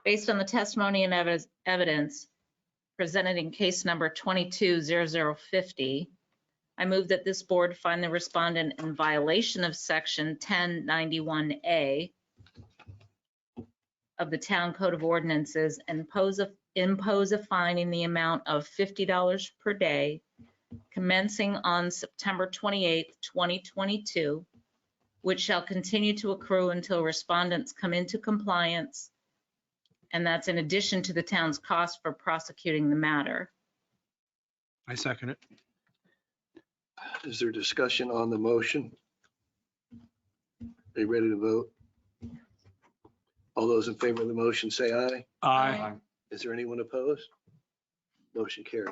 Based on the testimony and evidence presented in case number 22-0050, I move that this board find the respondent in violation of section 1091A of the Town Code of Ordinances and impose a fine in the amount of $50 per day commencing on September 28th, 2022, which shall continue to accrue until respondents come into compliance, and that's in addition to the town's cost for prosecuting the matter. I second it. Is there discussion on the motion? Are you ready to vote? All those in favor of the motion say aye. Aye. Is there anyone opposed? Motion carries.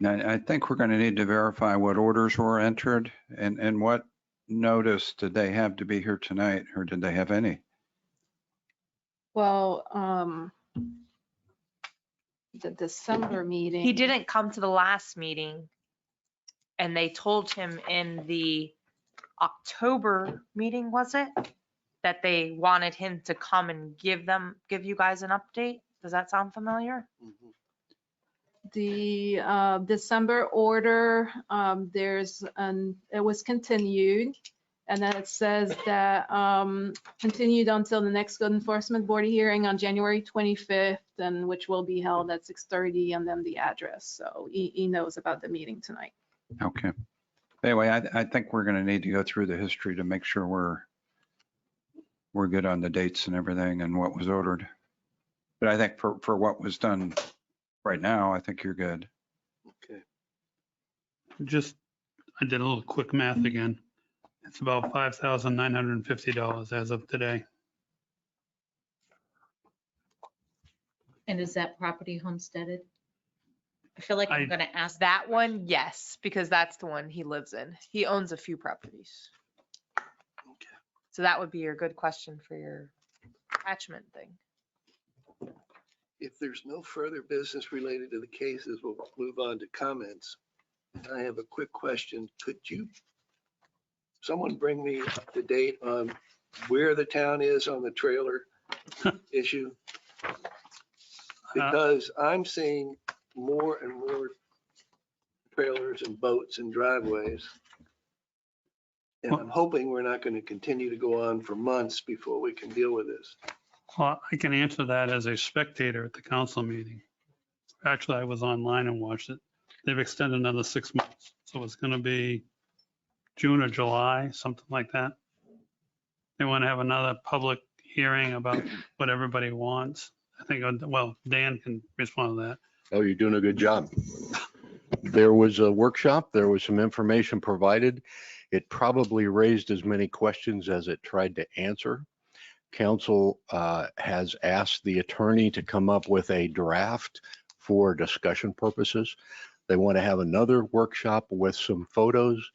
Now, I think we're going to need to verify what orders were entered and what notice did they have to be here tonight, or did they have any? Well, the December meeting. He didn't come to the last meeting, and they told him in the October meeting, was it? That they wanted him to come and give you guys an update. Does that sound familiar? The December order, it was continued. And then it says that continued until the next code enforcement board hearing on January 25th, and which will be held at 6:30, and then the address. So he knows about the meeting tonight. Okay. Anyway, I think we're going to need to go through the history to make sure we're good on the dates and everything and what was ordered. But I think for what was done right now, I think you're good. Okay. I did a little quick math again. It's about $5,950 as of today. And is that property homesteaded? I feel like I'm going to ask That one, yes, because that's the one he lives in. He owns a few properties. Okay. So that would be your good question for your attachment thing. If there's no further business related to the cases, we'll move on to comments. I have a quick question. Could someone bring me up to date on where the town is on the trailer issue? Because I'm seeing more and more trailers and boats and driveways. And I'm hoping we're not going to continue to go on for months before we can deal with this. Well, I can answer that as a spectator at the council meeting. Actually, I was online and watched it. They've extended another 6 months. So it's going to be June or July, something like that. They want to have another public hearing about what everybody wants. I think, well, Dan can respond to that. Oh, you're doing a good job. There was a workshop, there was some information provided. It probably raised as many questions as it tried to answer. Council has asked the attorney to come up with a draft for discussion purposes. They want to have another workshop with some photos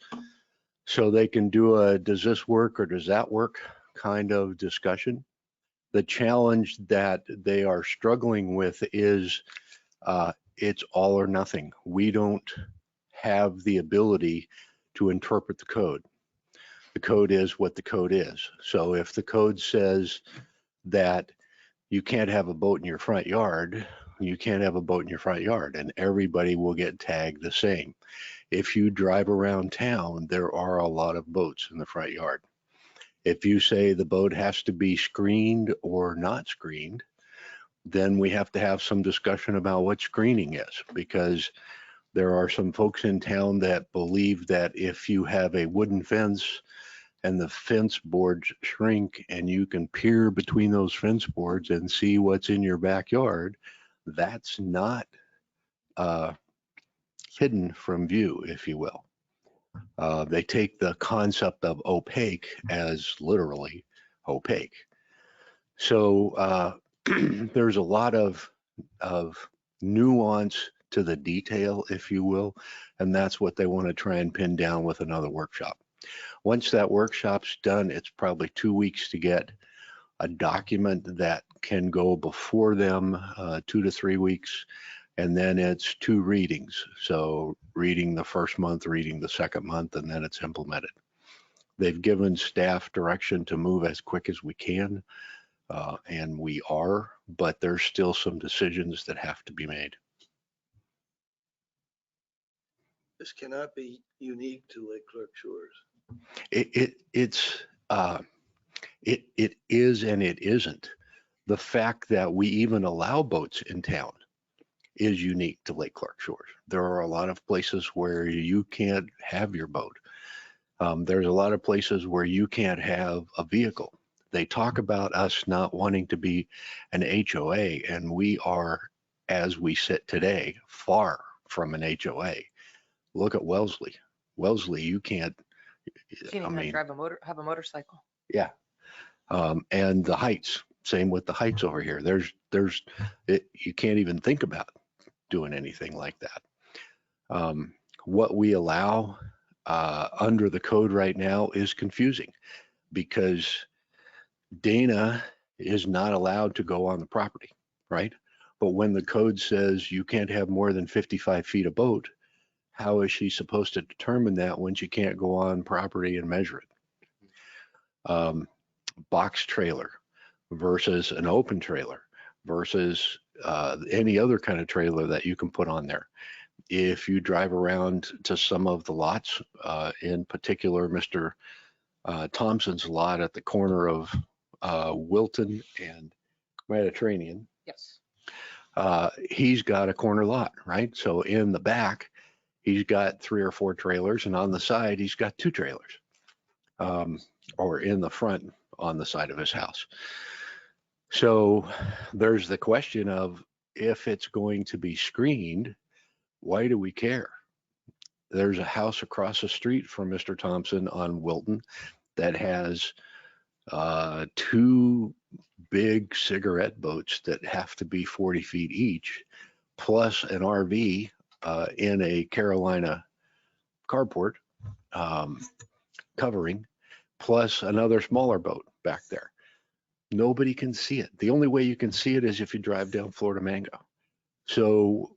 so they can do a does this work or does that work kind of discussion. The challenge that they are struggling with is it's all or nothing. We don't have the ability to interpret the code. The code is what the code is. So if the code says that you can't have a boat in your front yard, you can't have a boat in your front yard, and everybody will get tagged the same. If you drive around town, there are a lot of boats in the front yard. If you say the boat has to be screened or not screened, then we have to have some discussion about what screening is, because there are some folks in town that believe that if you have a wooden fence and the fence boards shrink and you can peer between those fence boards and see what's in your backyard, that's not hidden from view, if you will. They take the concept of opaque as literally opaque. So there's a lot of nuance to the detail, if you will, and that's what they want to try and pin down with another workshop. Once that workshop's done, it's probably 2 weeks to get a document that can go before them, 2 to 3 weeks, And then it's 2 readings. So reading the first month, reading the second month, and then it's implemented. They've given staff direction to move as quick as we can, and we are, but there's still some decisions that have to be made. This cannot be unique to Lake Clark Shores. It is and it isn't. The fact that we even allow boats in town is unique to Lake Clark Shores. There are a lot of places where you can't have your boat. There's a lot of places where you can't have a vehicle. They talk about us not wanting to be an HOA, and we are, as we sit today, far from an HOA. Look at Wellesley. Wellesley, you can't, You can't even have a motorcycle. yeah. And the Heights, same with the Heights over here. You can't even think about doing anything like that. What we allow under the code right now is confusing because Dana is not allowed to go on the property, right? But when the code says you can't have more than 55 feet of boat, how is she supposed to determine that when she can't go on property and measure it? Box trailer versus an open trailer versus any other kind of trailer that you can put on there. If you drive around to some of the lots, in particular, Mr. Thompson's lot at the corner of Wilton and Mediterranean, Yes. he's got a corner lot, right? So in the back, he's got 3 or 4 trailers, and on the side, he's got 2 trailers, or in the front on the side of his house. So there's the question of if it's going to be screened, why do we care? There's a house across the street from Mr. Thompson on Wilton that has 2 big cigarette boats that have to be 40 feet each, plus an RV in a Carolina carport covering, plus another smaller boat back there. Nobody can see it. The only way you can see it is if you drive down Florida Mango. So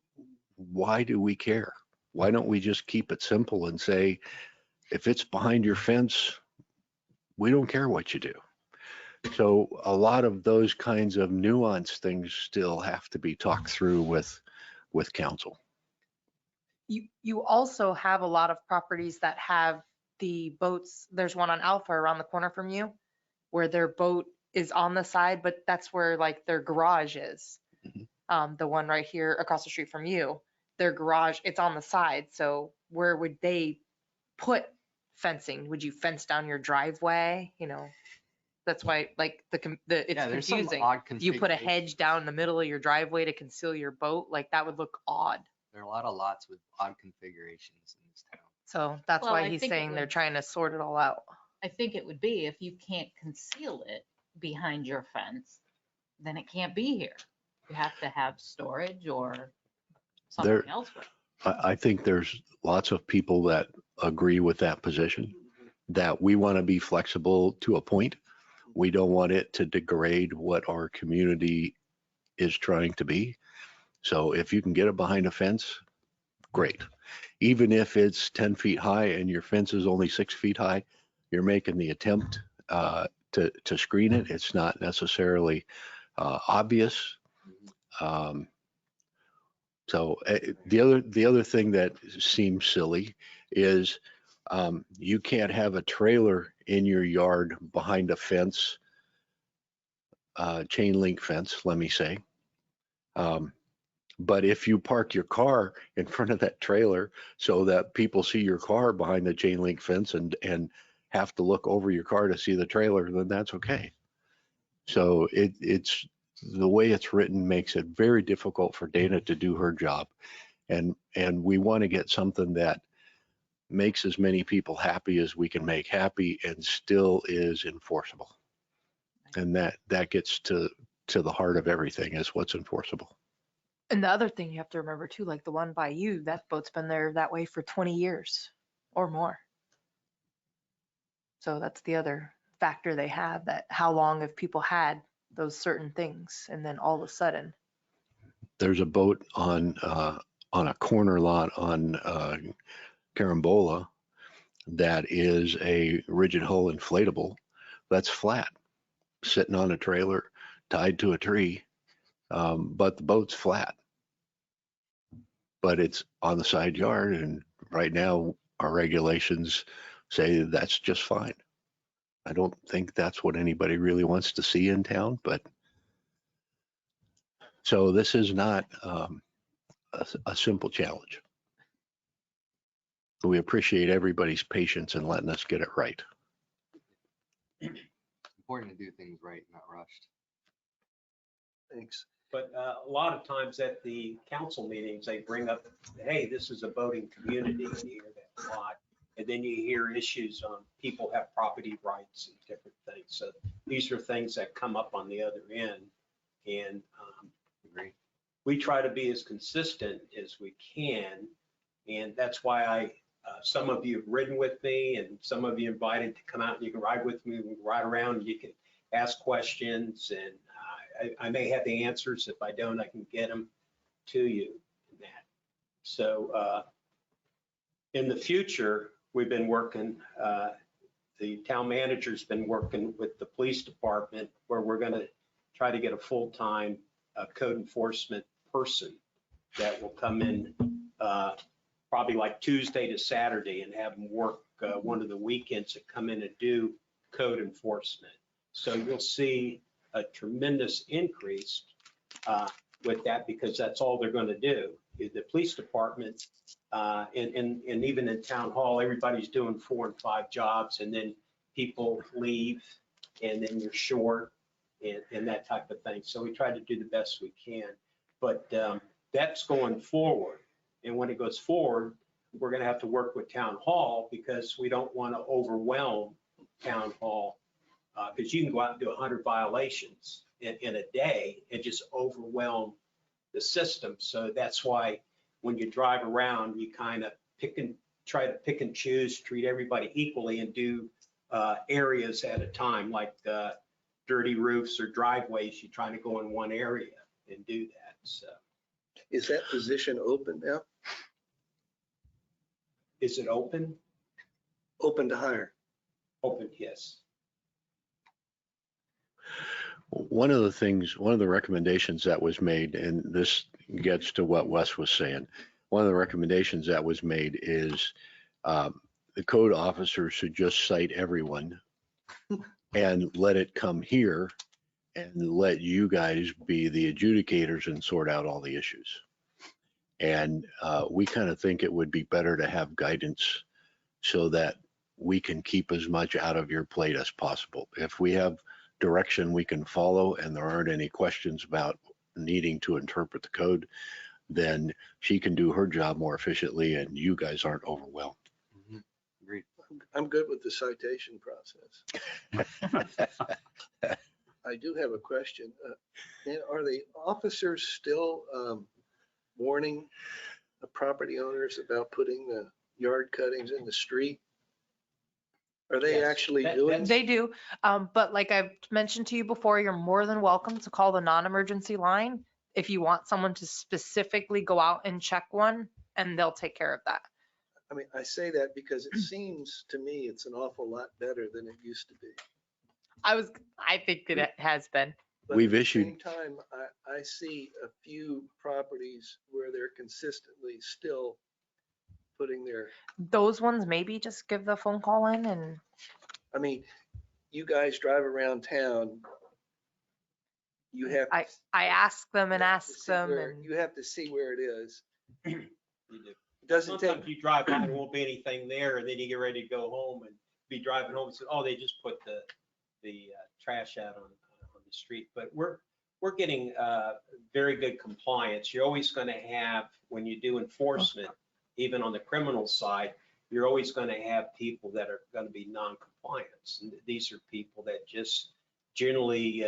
why do we care? Why don't we just keep it simple and say, if it's behind your fence, we don't care what you do. So a lot of those kinds of nuanced things still have to be talked through with council. You also have a lot of properties that have the boats. There's one on Alpha around the corner from you where their boat is on the side, but that's where like their garage is. The one right here across the street from you, their garage, it's on the side. So where would they put fencing? Would you fence down your driveway? You know, that's why like it's there's some confusing. odd You put a configurations. hedge down the middle of your driveway to conceal your boat. Like that would look odd. There are a lot of lots with odd configurations in this town. So that's Well, why I he's think it saying they're would- trying to sort it all out. I think it would be if you can't conceal it behind your fence, then it can't be here. You have to have storage or something else with it. I think there's lots of people that agree with that position, that we want to be flexible to a point. We don't want it to degrade what our community is trying to be. So if you can get it behind a fence, great. Even if it's 10 feet high and your fence is only 6 feet high, you're making the attempt to screen it. It's not necessarily obvious. So the other thing that seems silly is you can't have a trailer in your yard behind a fence, chain link fence, let me say. But if you park your car in front of that trailer so that people see your car behind the chain link fence and have to look over your car to see the trailer, then that's okay. So it's the way it's written makes it very difficult for Dana to do her job. And we want to get something that makes as many people happy as we can make happy and still is enforceable. And that gets to the heart of everything, is what's enforceable. And the other thing you have to remember too, like the one by you, that boat's been there that way for 20 years or more. So that's the other factor they have, that how long have people had those certain things, and then all of a sudden. there's a boat on a corner lot on Carambola that is a rigid hull inflatable that's flat, sitting on a trailer tied to a tree, but the boat's flat. But it's on the side yard, and right now our regulations say that's just fine. I don't think that's what anybody really wants to see in town, but so this is not a simple challenge. We appreciate everybody's patience in letting us get it right. Important to do things right, not rushed. Thanks. But a lot of times at the council meetings, they bring up, hey, this is a boating community, and you hear that a lot. And then you hear issues on people have property rights and different things. So these are things that come up on the other end. And we try to be as consistent as we can. And that's why some of you have ridden with me, and some of you invited to come out and you can ride with me. We can ride around, and you can ask questions, and I may have the answers. If I don't, I can get them to you in that. So in the future, we've been working, the town manager's been working with the police department, where we're going to try to get a full-time code enforcement person that will come in probably like Tuesday to Saturday and have them work one of the weekends to come in and do code enforcement. So you'll see a tremendous increase with that, because that's all they're going to do. The police department and even in town hall, everybody's doing 4 and 5 jobs, and then people leave, and then you're short and that type of thing. So we try to do the best we can, but that's going forward. And when it goes forward, we're going to have to work with town hall, because we don't want to overwhelm town hall, because you can go out and do 100 violations in a day and just overwhelm the system. So that's why when you drive around, you kind of try to pick and choose, treat everybody equally, and do areas at a time, like dirty roofs or driveways. You try to go in one area and do that. So Is that position open now? is it open? Open to hire? Open, yes. One of the recommendations that was made, and this gets to what Wes was saying, one of the recommendations that was made is the code officer should just cite everyone and let it come here, and let you guys be the adjudicators and sort out all the issues. And we kind of think it would be better to have guidance so that we can keep as much out of your plate as possible. If we have direction we can follow and there aren't any questions about needing to interpret the code, then she can do her job more efficiently and you guys aren't overwhelmed. Agreed. I'm good with the citation process. I do have a question. Are the officers still warning the property owners about putting the yard cuttings in the street? Are they Yes, actually that- doing? They do, but like I've mentioned to you before, you're more than welcome to call the non-emergency line if you want someone to specifically go out and check one, and they'll take care of that. I mean, I say that because it seems to me it's an awful lot better than it used to be. I think that it has been. But We've at the issued- same time, I see a few properties where they're consistently still putting their, Those ones, maybe just give the phone call in and I mean, you guys drive around town, you have. I ask them and you have to ask see them where- and You have to see where it is. You do. It doesn't take, Sometimes you drive by and there won't be anything there, and then you get ready to go home and be driving home and say, oh, they just put the trash out on the street. But we're getting very good compliance. You're always going to have, when you do enforcement, even on the criminal side, you're always going to have people that are going to be non-compliant. And these are people that just generally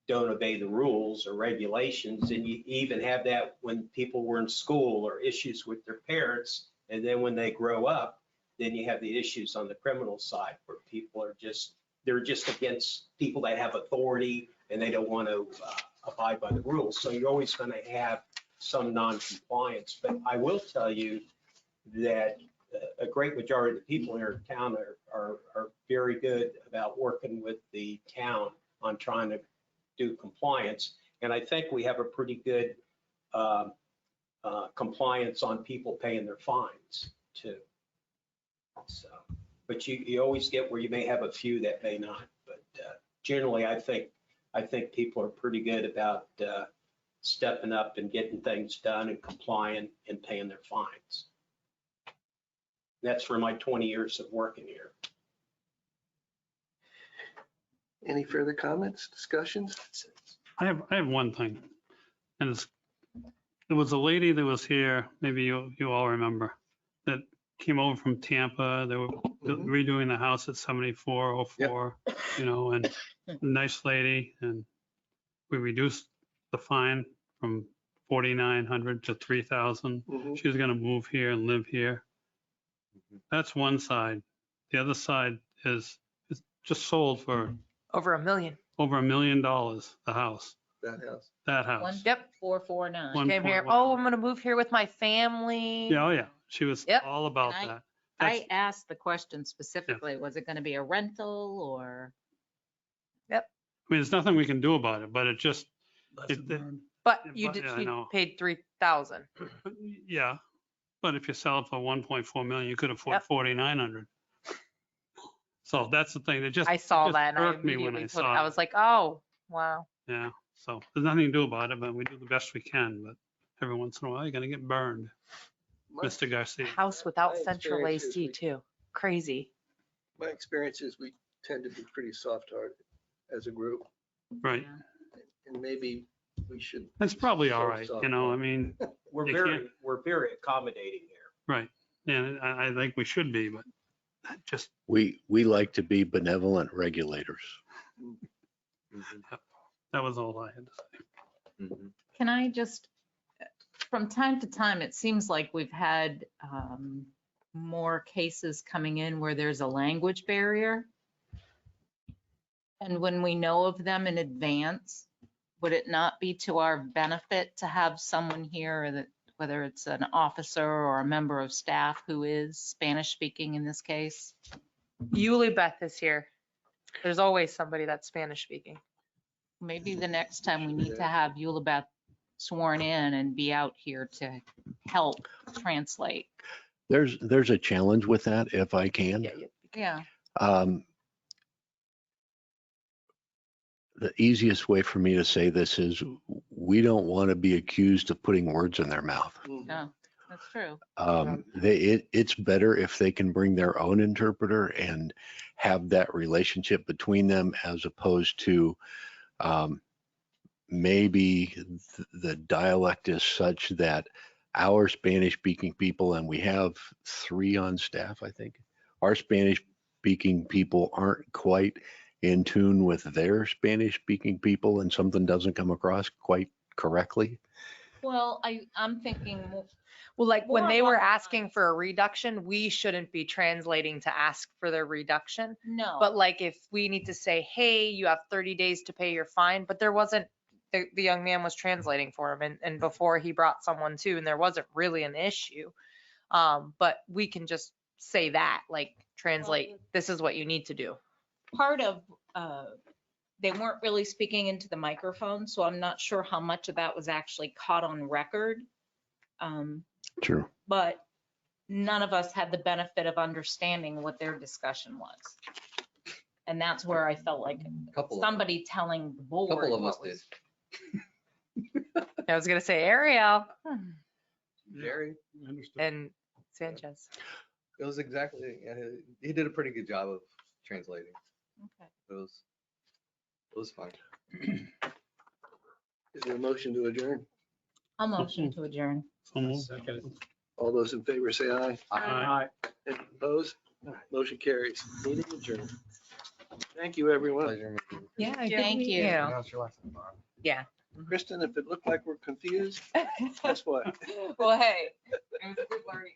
don't obey the rules or regulations. And you even have that when people were in school or issues with their parents. And then when they grow up, then you have the issues on the criminal side where people are they're just against people that have authority, and they don't want to abide by the rules. So you're always going to have some non-compliance. But I will tell you that a great majority of the people here in town are very good about working with the town on trying to do compliance. And I think we have a pretty good compliance on people paying their fines too. So, but you always get where you may have a few that may not. But generally, I think people are pretty good about stepping up and getting things done and complying and paying their fines. That's for my 20 years of working here. Any further comments, discussions? I have one thing, and there was a lady that was here, maybe you all remember, that came over from Tampa. They were redoing the house at 7404, you know, and nice lady, and we reduced the fine from 4,900 to 3,000. She was going to move here and live here. That's one side. The other side is just sold for Over $1 million. over $1 million, the house, That house. that house. Yep. 1,449. Came here. 1.1. Oh, I'm going to move here with my family. Yeah, oh yeah, she was Yep. all about And that. I asked the question specifically, was it going to be a rental or? I mean, there's nothing we can do about it, but it just, But Yeah, you but- did, yeah, I you know. paid 3,000. yeah. But if you sell it for 1.4 million, you could afford Yep. 4,900. So that's the thing. It just, I saw just that and I irked me when immediately I put, saw I it. was like, oh, wow. Yeah, so there's nothing to do about it, but we do the best we can, but every once in a while, you're gonna get burned, Mr. Garcia. House without my central experience is AC we- too. Crazy. My experience is we tend to be pretty soft-hearted as a group, Right. and maybe we should. That's probably all So right, you know, I soft-hearted. mean, We're You very accommodating here. right. Yeah, I think we should be, but that just, We like to be benevolent regulators. that was all I had to say. Mhm. Can I just, from time to time, it seems like we've had more cases coming in where there's a language barrier. And when we know of them in advance, would it not be to our benefit to have someone here that, whether it's an officer or a member of staff who is Spanish speaking in this case? Yuli Beth is here. There's always somebody that's Spanish speaking. Maybe the next time we need to have Eulabeth sworn in and be out here to help translate. There's a challenge with that, if I can. Yeah. The easiest way for me to say this is we don't want to be accused of putting words in their mouth. No, that's true. It's better if they can bring their own interpreter and have that relationship between them, as opposed to maybe the dialect is such that our Spanish speaking people, and we have 3 on staff, I think, our Spanish speaking people aren't quite in tune with their Spanish speaking people, and something doesn't come across quite correctly. Well, I'm thinking, Well, like when More they were along the asking lines- for a reduction, we shouldn't be translating to ask for their reduction. no. But like if we need to say, hey, you have 30 days to pay your fine, but there wasn't, the young man was translating for him and before he brought someone too, and there wasn't really an issue. But we can just say that, like translate, this is what you need to do. Part of, they weren't really speaking into the microphone, so I'm not sure how much of that was actually caught on record. True. But none of us had the benefit of understanding what their discussion was. And that's where I felt like somebody telling the board. Couple of us what was- I was gonna say Ariel Jerry, and Sanchez. it was exactly, yeah, he did a pretty good job of translating. Okay. It was fine. Is there a motion to adjourn? I'll motion to adjourn. So moved. All those in favor say aye. Aye. Any opposed? Motion carries. Meeting adjourned. Thank you, everyone. Pleasure meeting you. Yeah. Thank you. Now it's your last time, Bob. Yeah. Kristen, if it looked like we're confused, guess what? Well, hey, it was good learning.